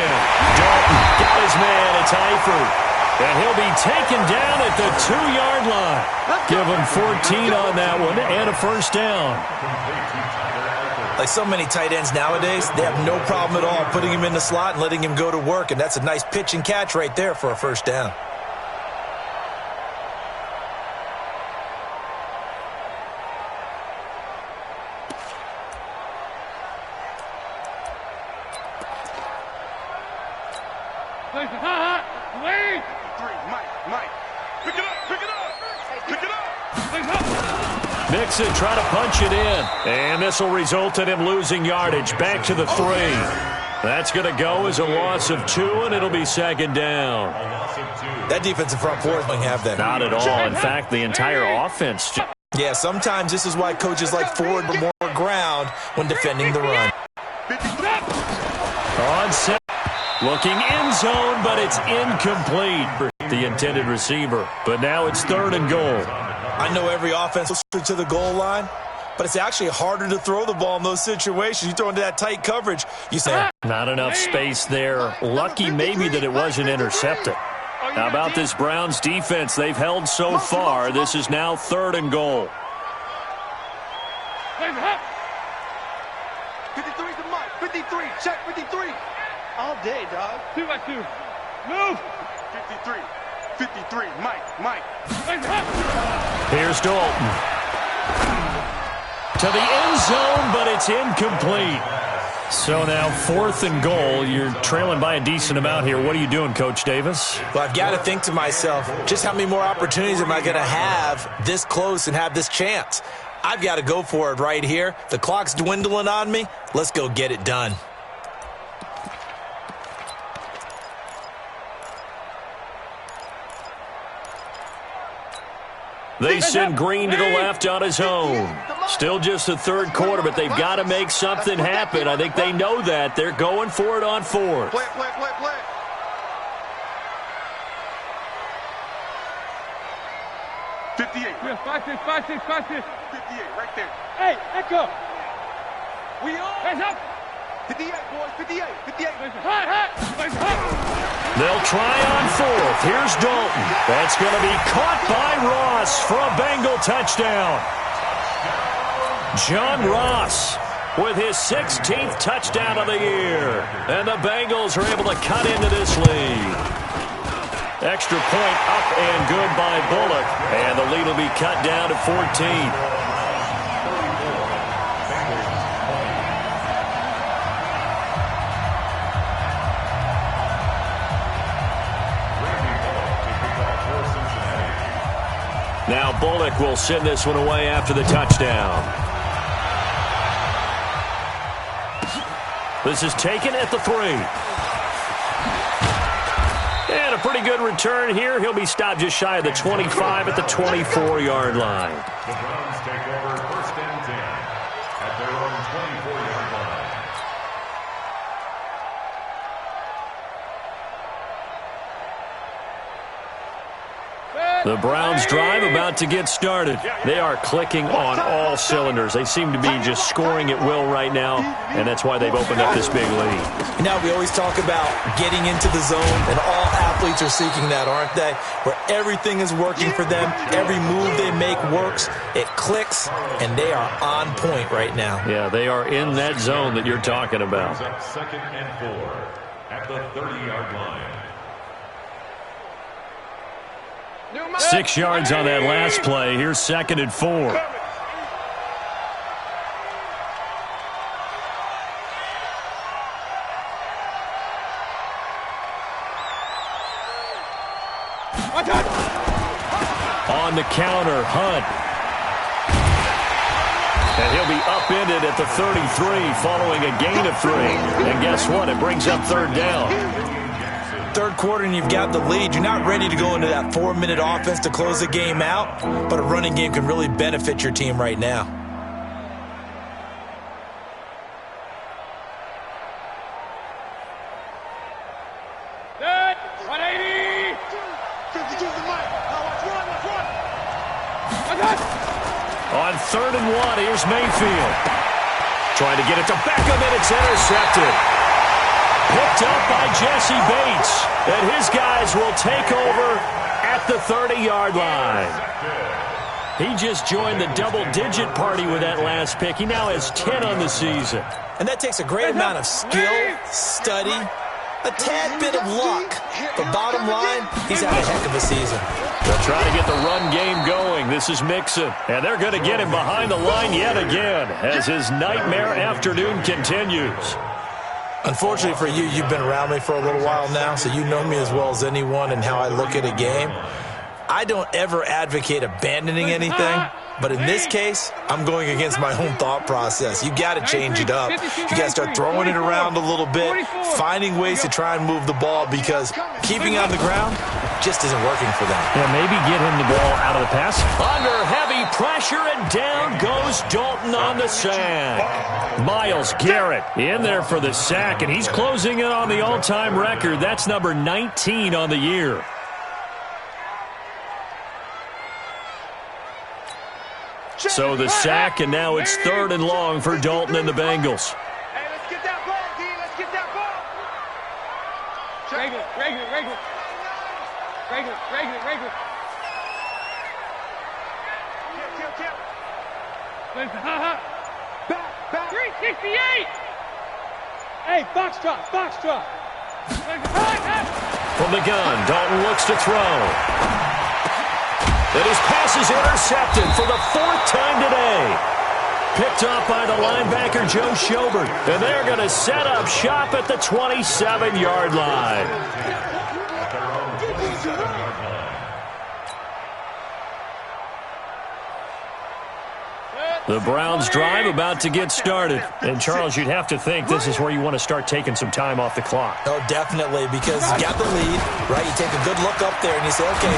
Dalton got his man. It's Eifert. And he'll be taken down at the 2-yard line. Give him 14 on that one and a first down. Like so many tight ends nowadays, they have no problem at all putting him in the slot and letting him go to work. And that's a nice pitch and catch right there for a first down. Mixon trying to punch it in. And this will result in him losing yardage. Back to the 3. That's going to go as a loss of 2, and it'll be 2nd down. That defensive front four is going to have that. Not at all. In fact, the entire offense. Yeah, sometimes this is why coaches like forward but more ground when defending the run. On set. Looking end zone, but it's incomplete for the intended receiver. But now it's 3rd and goal. I know every offense is closer to the goal line, but it's actually harder to throw the ball in those situations. You throw into that tight coverage, you say, not enough space there. Lucky maybe that it wasn't intercepted. How about this Browns defense? They've held so far. This is now 3rd and goal. 53 to Mike. 53. Check 53. All day, dog. 2 by 2. Move. 53. 53. Mike. Here's Dalton. To the end zone, but it's incomplete. So now 4th and goal. You're trailing by a decent amount here. What are you doing, Coach Davis? Well, I've got to think to myself, just how many more opportunities am I going to have this close and have this chance? I've got to go for it right here. The clock's dwindling on me. Let's go get it done. They send Green to the left on his own. Still just the third quarter, but they've got to make something happen. I think they know that. They're going for it on fourth. Play. 58. Yeah, 5-6. 58, right there. Hey, echo. We on. Hands up. 58, boys, 58. Hot. They'll try on fourth. Here's Dalton. That's going to be caught by Ross for a Bengal touchdown. John Ross with his 16th touchdown of the year. And the Bengals are able to cut into this lead. Extra point up and good by Bullock. And the lead will be cut down to 14. Now Bullock will send this one away after the touchdown. This is taken at the 3. And a pretty good return here. He'll be stopped just shy of the 25 at the 24-yard line. The Browns take over 1st and 10 at their own 24-yard line. The Browns drive about to get started. They are clicking on all cylinders. They seem to be just scoring at will right now, and that's why they've opened up this big lead. Now, we always talk about getting into the zone, and all athletes are seeking that, aren't they? Where everything is working for them, every move they make works, it clicks, and they are on point right now. Yeah, they are in that zone that you're talking about. 2nd and 4 at the 30-yard line. 6 yards on that last play. Here's 2nd and 4. On the counter, Hunt. And he'll be upended at the 33 following a gain of 3. And guess what? It brings up 3rd down. Third quarter and you've got the lead. You're not ready to go into that 4-minute offense to close the game out, but a running game can really benefit your team right now. Set. 180. 52 the mic. Now let's run. On 3rd and 1, here's Mayfield. Trying to get it to Beckham, and it's intercepted. Picked up by Jesse Bates, and his guys will take over at the 30-yard line. He just joined the double-digit party with that last pick. He now has 10 on the season. And that takes a great amount of skill, study, a tad bit of luck. But bottom line, he's had a heck of a season. They'll try to get the run game going. This is Mixon, and they're going to get him behind the line yet again as his nightmare afternoon continues. Unfortunately for you, you've been around me for a little while now, so you know me as well as anyone and how I look at a game. I don't ever advocate abandoning anything, but in this case, I'm going against my own thought process. You got to change it up. You got to start throwing it around a little bit, finding ways to try and move the ball, because keeping on the ground just isn't working for them. Yeah, maybe get him the ball out of the pass. Under heavy pressure, and down goes Dalton on the sack. Myles Garrett in there for the sack, and he's closing in on the all-time record. That's number 19 on the year. So the sack, and now it's 3rd and long for Dalton and the Bengals. Hey, let's get that ball, D. Let's get that ball. Regular. Kill. Back. 368. Hey, box drop. From the gun, Dalton looks to throw. And his pass is intercepted for the 4th time today. Picked off by the linebacker, Joe Schobert. And they're going to set up shop at the 27-yard line. The Browns drive about to get started. And, Charles, you'd have to think this is where you want to start taking some time off the clock. Oh, definitely, because you got the lead, right? You take a good look up there and you say, okay,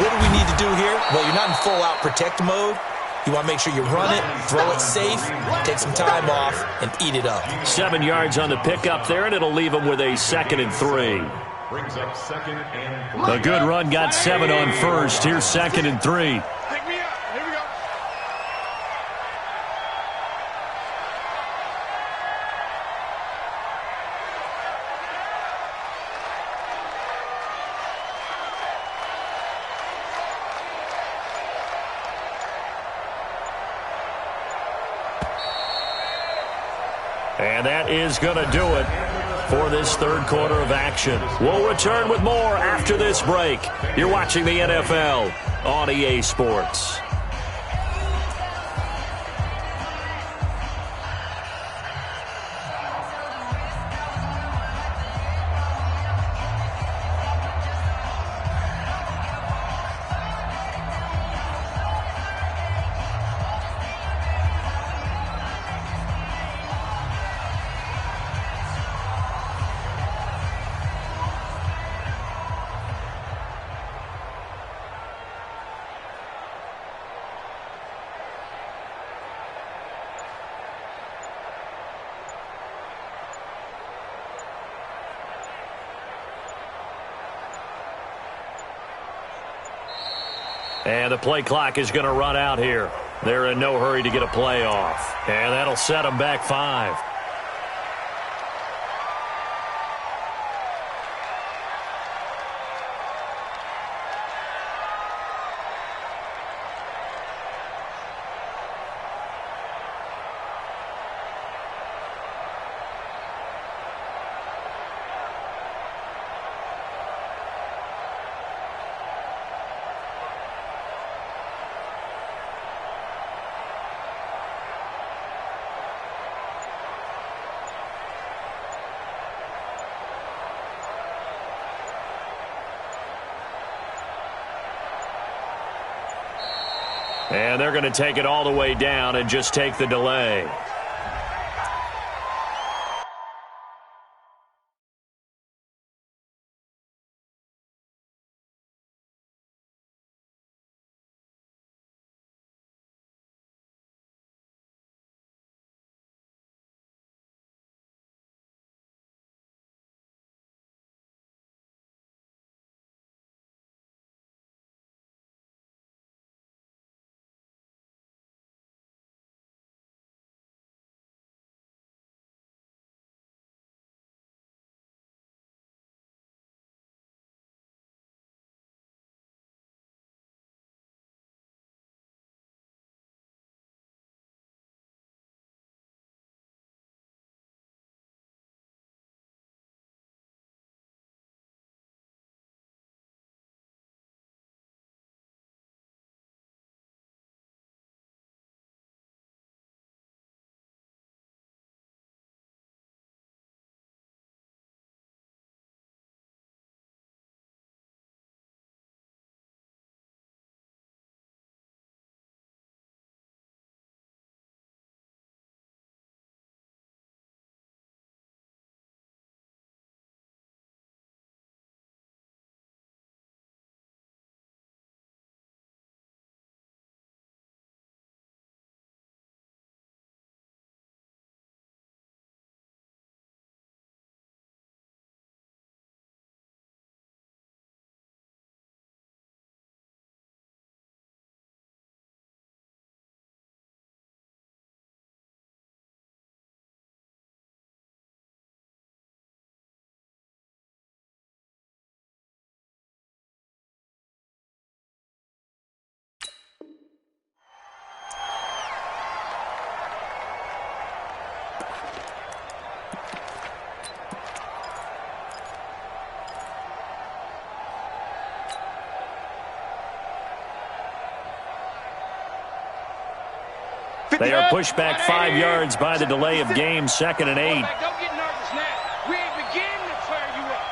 what do we need to do here? Well, you're not in full-out protect mode. You want to make sure you run it, throw it safe, take some time off, and eat it up. 7 yards on the pickup there, and it'll leave them with a 2nd and 3. Brings up 2nd and 3. A good run got 7 on first. Here's 2nd and 3. Pick me up. Here we go. And that is going to do it for this third quarter of action. We'll return with more after this break. You're watching the NFL on EA Sports. And the play clock is going to run out here. They're in no hurry to get a play off. And that'll set them back 5. And they're going to take it all the way down and just take the delay. They are pushed back 5 yards by the delay of game, 2nd and 8. Don't get nervous now. We ain't beginning to tear you up.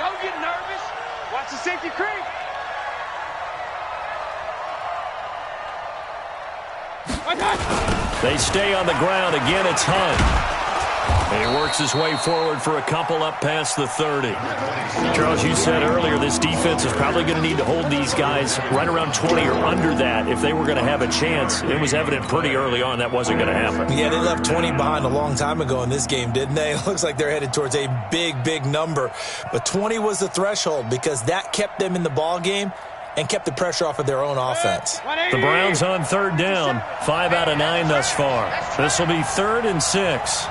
Don't get nervous. Watch the safety creep. They stay on the ground. Again, it's Hunt. And he works his way forward for a couple up past the 30. Charles, you said earlier this defense is probably going to need to hold these guys right around 20 or under that if they were going to have a chance. It was evident pretty early on that wasn't going to happen. Yeah, they left 20 behind a long time ago in this game, didn't they? It looks like they're headed towards a big, big number. But 20 was the threshold because that kept them in the ball game and kept the pressure off of their own offense. The Browns on third down, 5 out of 9 thus far. This will be 3rd and 6.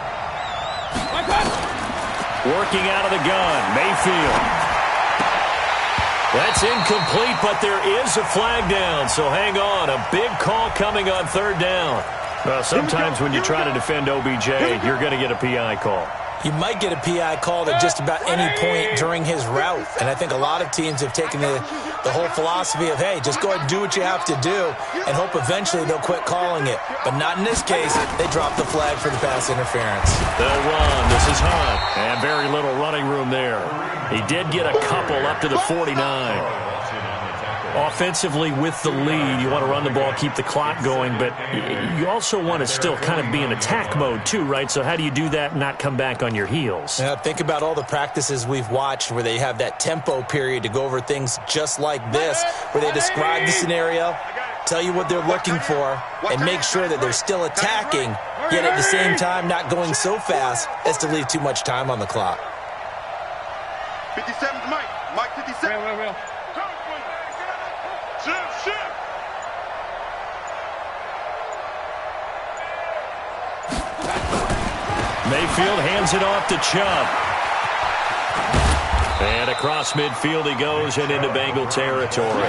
Working out of the gun, Mayfield. That's incomplete, but there is a flag down, so hang on. A big call coming on third down. Well, sometimes when you try to defend OBJ, you're going to get a PI call. You might get a PI called at just about any point during his route. And I think a lot of teams have taken the whole philosophy of, hey, just go ahead and do what you have to do and hope eventually they'll quit calling it. But not in this case. They dropped the flag for the pass interference. They'll run. This is Hunt. And very little running room there. He did get a couple up to the 49. Offensively with the lead, you want to run the ball, keep the clock going, but you also want to still kind of be in attack mode too, right? So how do you do that and not come back on your heels? Yeah, think about all the practices we've watched where they have that tempo period to go over things just like this, where they describe the scenario, tell you what they're looking for, and make sure that they're still attacking, yet at the same time not going so fast as to leave too much time on the clock. 57, Mike 57. Real. Mayfield hands it off to Chubb. And across midfield he goes and into Bengal territory.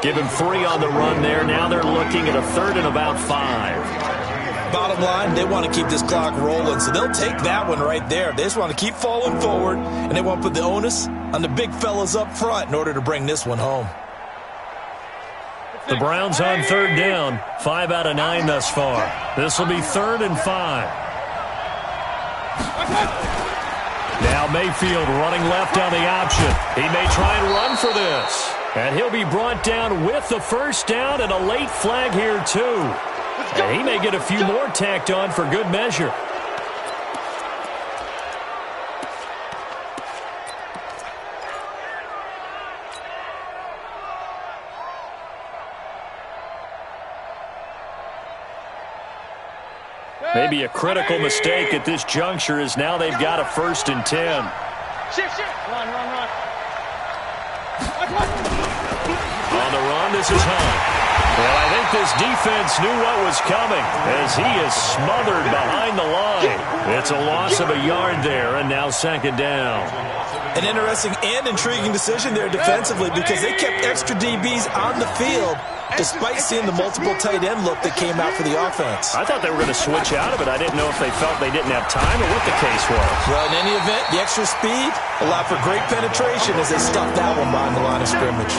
Give him 3 on the run there. Now they're looking at a 3rd and about 5. Bottom line, they want to keep this clock rolling, so they'll take that one right there. They just want to keep falling forward, and they want to put the onus on the big fellas up front in order to bring this one home. The Browns on third down, 5 out of 9 thus far. This will be 3rd and 5. Now Mayfield running left on the option. He may try and run for this. And he'll be brought down with the first down and a late flag here too. And he may get a few more tacked on for good measure. Maybe a critical mistake at this juncture is now they've got a 1st and 10. Shift. Run. On the run, this is Hunt. Well, I think this defense knew what was coming as he is smothered behind the line. It's a loss of a yard there, and now 2nd down. An interesting and intriguing decision there defensively because they kept extra DBs on the field despite seeing the multiple tight end look that came out for the offense. I thought they were going to switch out of it. I didn't know if they felt they didn't have time or what the case was. Well, in any event, the extra speed allowed for great penetration as they stuffed that one behind the line of scrimmage.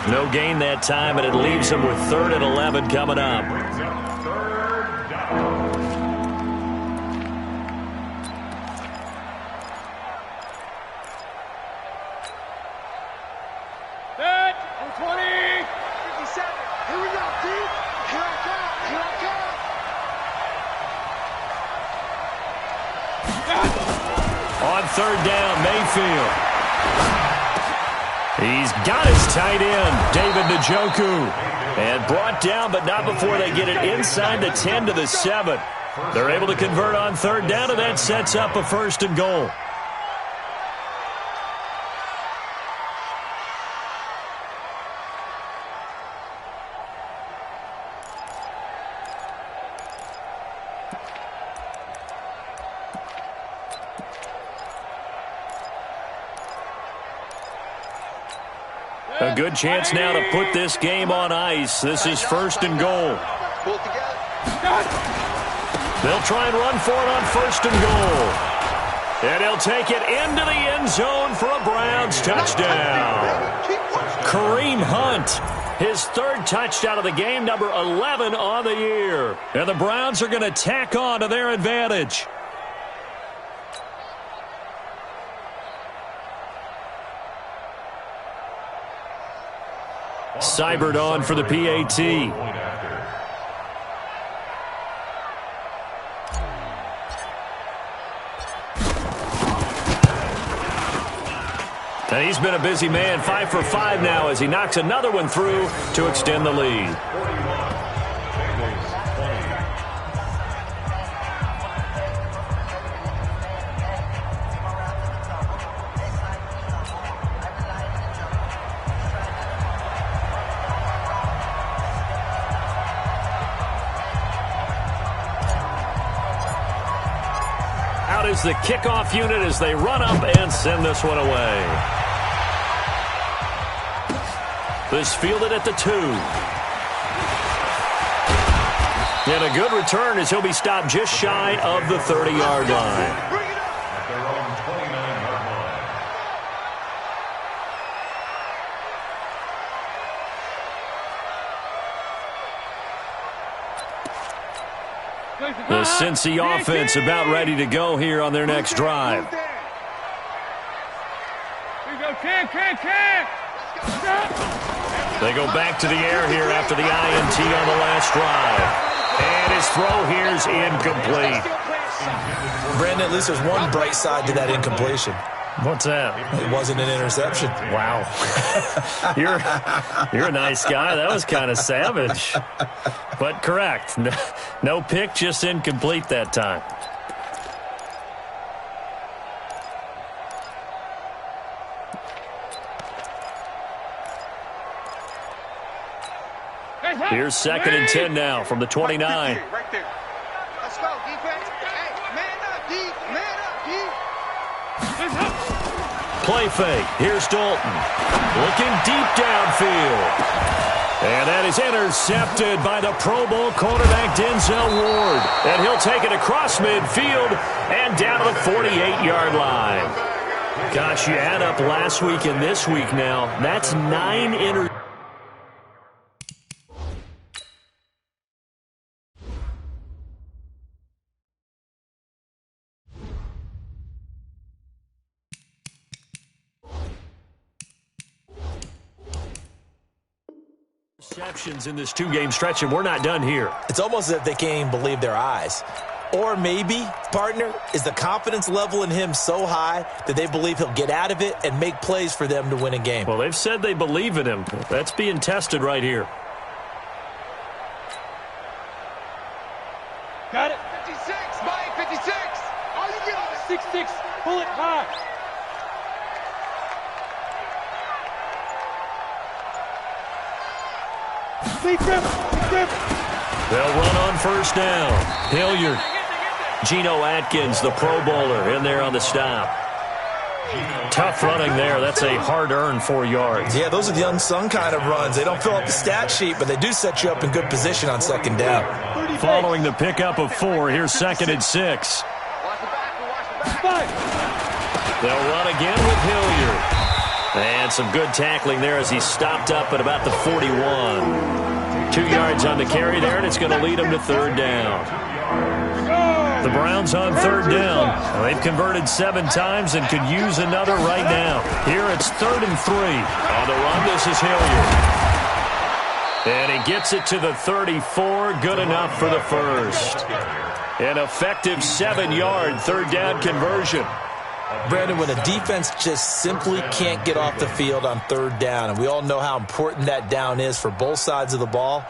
No gain that time, and it leaves them with 3rd and 11 coming up. Set. 20. 57. Here we go, team. Here I come. On third down, Mayfield. He's got his tight end, David Njoku. And brought down, but not before they get it inside the 10 to the 7. They're able to convert on third down, and that sets up a 1st and goal. A good chance now to put this game on ice. This is 1st and goal. They'll try and run for it on 1st and goal. And he'll take it into the end zone for a Browns touchdown. Kareem Hunt, his 3rd touchdown of the game, number 11 on the year. And the Browns are going to tack on to their advantage. Seibert on for the PAT. And he's been a busy man, 5 for 5 now as he knocks another one through to extend the lead. Out is the kickoff unit as they run up and send this one away. This fielded at the 2. And a good return as he'll be stopped just shy of the 30-yard line. At their own 29-yard line. The Cincy offense about ready to go here on their next drive. Here we go, Cam. They go back to the air here after the INT on the last drive. And his throw here's incomplete. Brandon, at least there's one bright side to that incompletion. What's that? It wasn't an interception. Wow. You're a nice guy. That was kind of savage. But correct. No pick, just incomplete that time. Here's 2nd and 10 now from the 29. Right there. Let's go, defense. Hey, man up, D. Man up, D. Play fake. Here's Dalton. Looking deep downfield. And that is intercepted by the Pro Bowl cornerback Denzel Ward. And he'll take it across midfield and down to the 48-yard line. Gosh, you add up last week and this week now. That's 9 interceptions. In this 2-game stretch, and we're not done here. It's almost as if they can't even believe their eyes. Or maybe, partner, is the confidence level in him so high that they believe he'll get out of it and make plays for them to win a game. Well, they've said they believe in him. That's being tested right here. Got it. 56, Mike, 56. All you get on 6'6", pull it high. They'll run on first down. Hilliard. Geno Atkins, the Pro Bowler, in there on the stop. Tough running there. That's a hard-earned 4 yards. Yeah, those are the unsung kind of runs. They don't fill up the stat sheet, but they do set you up in good position on 2nd down. Following the pickup of 4, here's 2nd and 6. They'll run again with Hilliard. And some good tackling there as he stopped up at about the 41. 2 yards on the carry there, and it's going to lead him to 3rd down. The Browns on 3rd down. They've converted 7 times and could use another right now. Here it's 3rd and 3. On the run, this is Hilliard. And he gets it to the 34. Good enough for the first. An effective 7-yard 3rd down conversion. Brandon, when a defense just simply can't get off the field on 3rd down, and we all know how important that down is for both sides of the ball,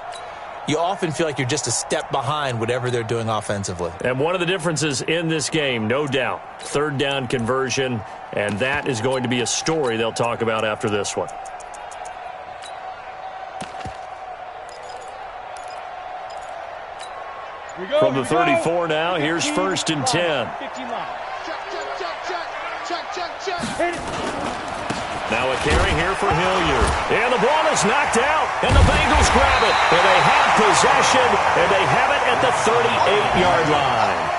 you often feel like you're just a step behind whatever they're doing offensively. And one of the differences in this game, no doubt, 3rd down conversion, and that is going to be a story they'll talk about after this one. From the 34 now, here's 1st and 10. Now a carry here for Hilliard. And the ball is knocked out, and the Bengals grab it. And they have possession, and they have it at the 38-yard line.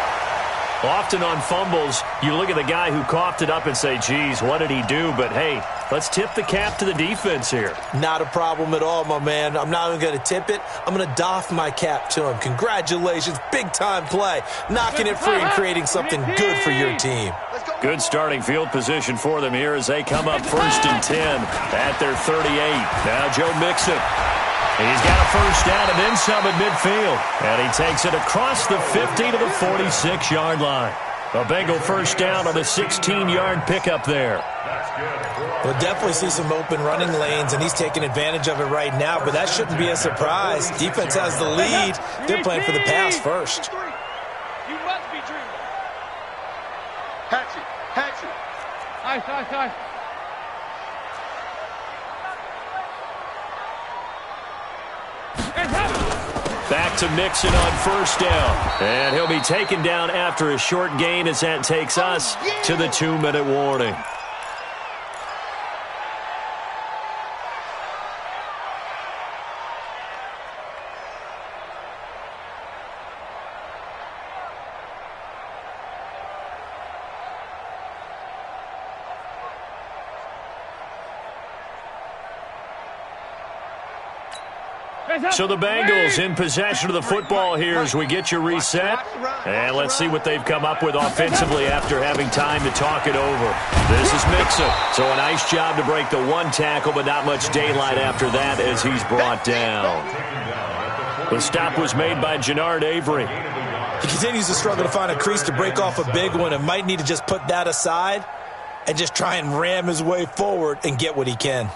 Often on fumbles, you look at the guy who coughed it up and say, geez, what did he do? But, hey, let's tip the cap to the defense here. Not a problem at all, my man. I'm not even going to tip it. I'm going to doff my cap to him. Congratulations. Big-time play. Knocking it free and creating something good for your team. Good starting field position for them here as they come up 1st and 10 at their 38. Now Joe Mixon. He's got a first down and then some at midfield. And he takes it across the 50 to the 46-yard line. A Bengal first down on a 16-yard pickup there. We'll definitely see some open running lanes, and he's taking advantage of it right now, but that shouldn't be a surprise. Defense has the lead. They're playing for the pass first. You must be dreaming. Hatchet. Nice. Back to Mixon on first down. And he'll be taken down after a short gain as that takes us to the 2-minute warning. So the Bengals in possession of the football here as we get you reset. And let's see what they've come up with offensively after having time to talk it over. This is Mixon. So a nice job to break the one tackle, but not much daylight after that as he's brought down. The stop was made by Jannard Avery. He continues to struggle to find a crease to break off a big one and might need to just put that aside and just try and ram his way forward and get what he can.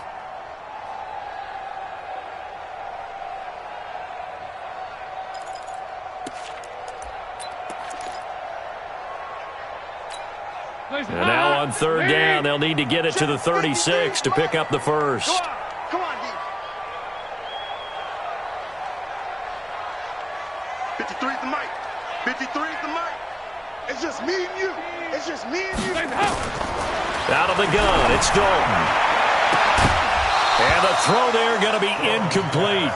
And now on third down, they'll need to get it to the 36 to pick up the first. Come on, D. 53 is the mic. 53 is the mic. It's just me and you. It's just me and you. Out of the gun, it's Dalton. And the throw there going to be incomplete.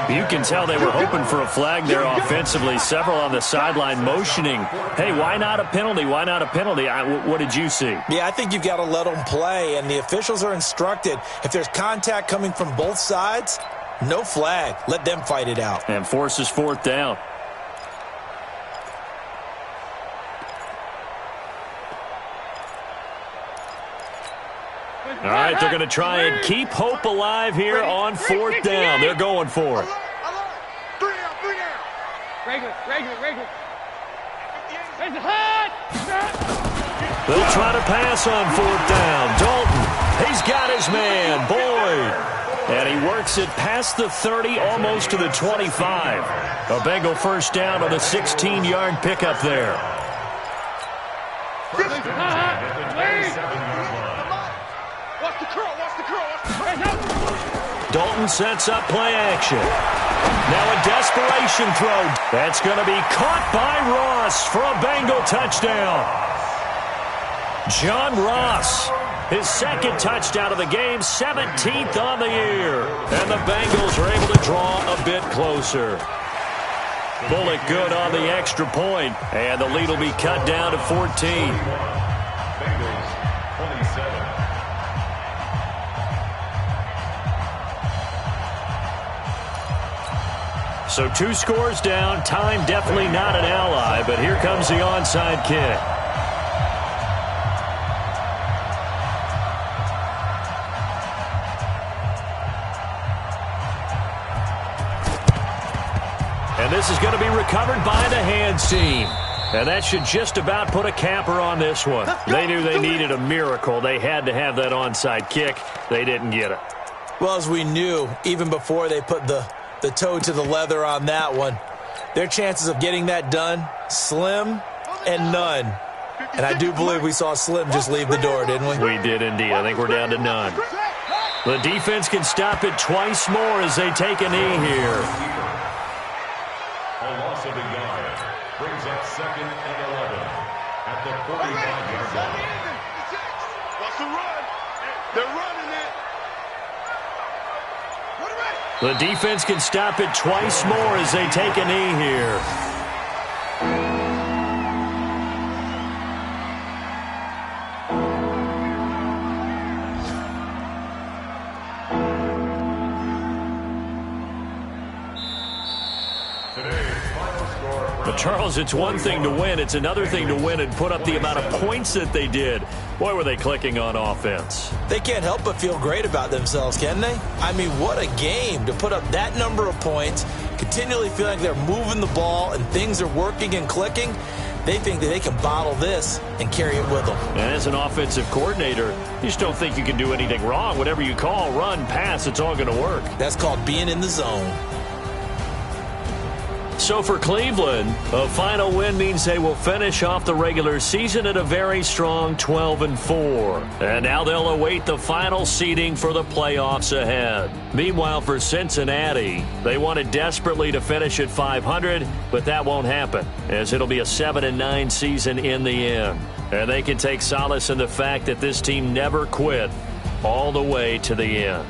You can tell they were hoping for a flag there offensively. Several on the sideline motioning, hey, why not a penalty? Why not a penalty? What did you see? Yeah, I think you've got to let them play, and the officials are instructed. If there's contact coming from both sides, no flag. Let them fight it out. And forces fourth down. All right, they're going to try and keep hope alive here on fourth down. They're going for it. Three down. Regular. It's hot. They'll try to pass on fourth down. Dalton, he's got his man, Boyd. And he works it past the 30, almost to the 25. A Bengal first down on a 16-yard pickup there. Dalton sets up play action. Now a desperation throw. That's going to be caught by Ross for a Bengal touchdown. John Ross, his second touchdown of the game, 17th on the year. And the Bengals are able to draw a bit closer. Bullet good on the extra point, and the lead will be cut down to 14. Bengals 27. So 2 scores down. Time definitely not an ally, but here comes the onside kick. And this is going to be recovered by the hands team. And that should just about put a capper on this one. They knew they needed a miracle. They had to have that onside kick. They didn't get it. Well, as we knew, even before they put the toe to the leather on that one, their chances of getting that done, slim and none. And I do believe we saw Slim just leave the door, didn't we? We did indeed. I think we're down to none. The defense can stop it twice more as they take a knee here. A loss of a yard brings up second and 11 at the 45-yard line. What's the run? They're running it. The defense can stop it twice more as they take a knee here. But Charles, it's one thing to win. It's another thing to win and put up the amount of points that they did. Boy, were they clicking on offense. They can't help but feel great about themselves, can they? I mean, what a game to put up that number of points, continually feel like they're moving the ball and things are working and clicking. They think that they can bottle this and carry it with them. And as an offensive coordinator, you just don't think you can do anything wrong. Whatever you call, run, pass, it's all going to work. That's called being in the zone. So for Cleveland, a final win means they will finish off the regular season at a very strong 12-4. And now they'll await the final seeding for the playoffs ahead. Meanwhile, for Cincinnati, they wanted desperately to finish at 500, but that won't happen, as it'll be a 7-9 season in the end. And they can take solace in the fact that this team never quit all the way to the end.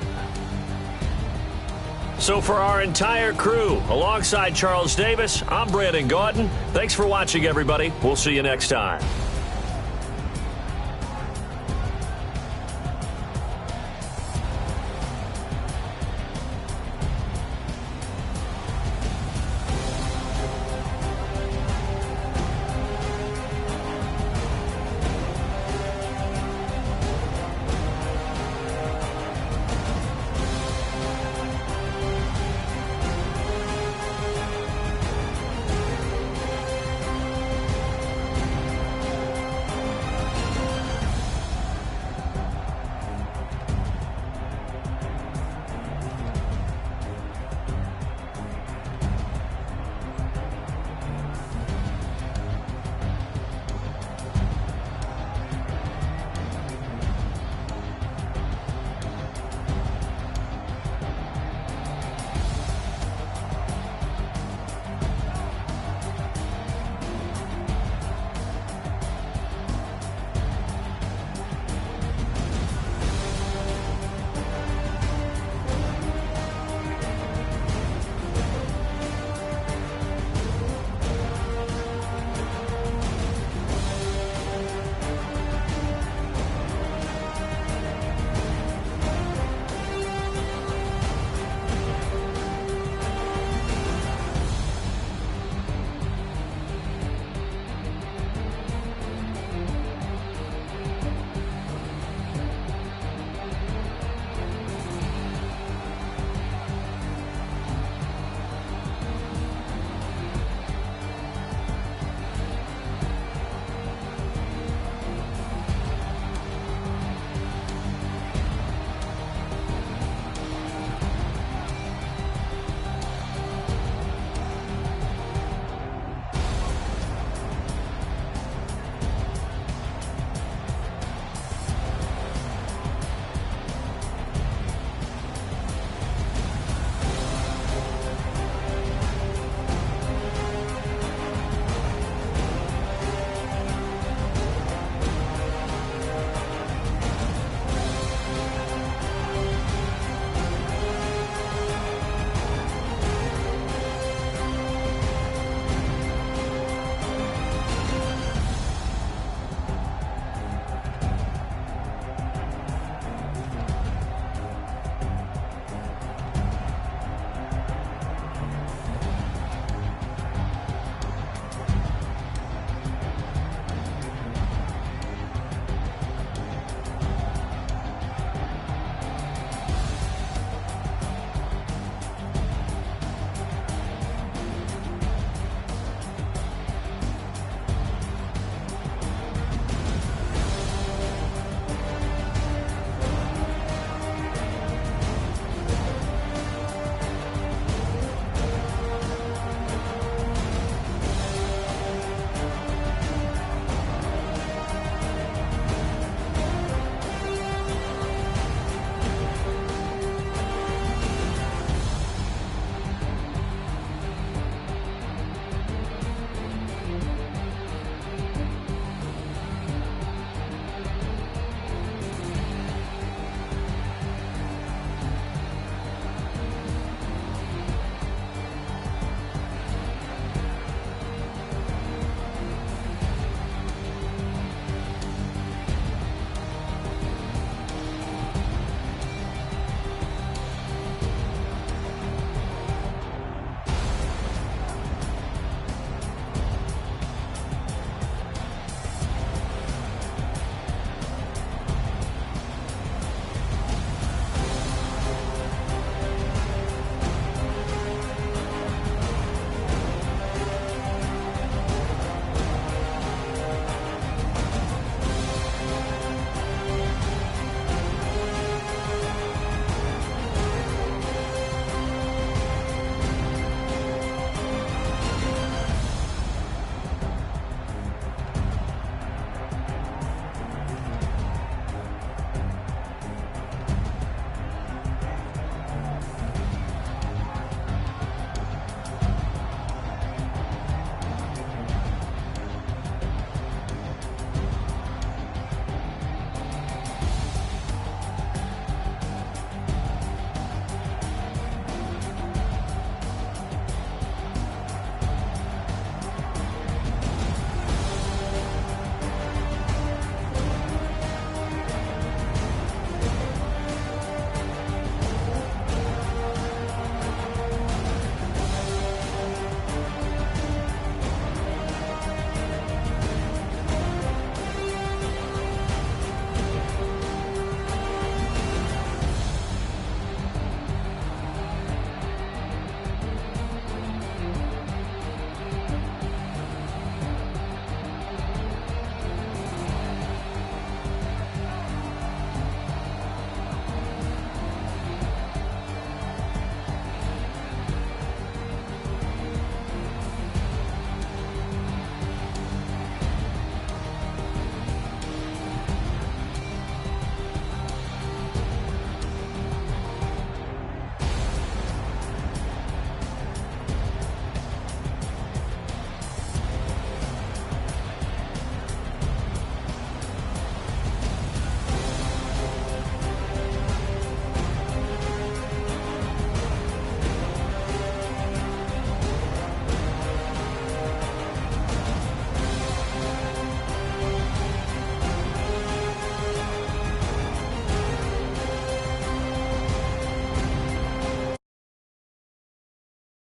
So for our entire crew, alongside Charles Davis, I'm Brandon Gaudin. Thanks for watching, everybody. We'll see you next time.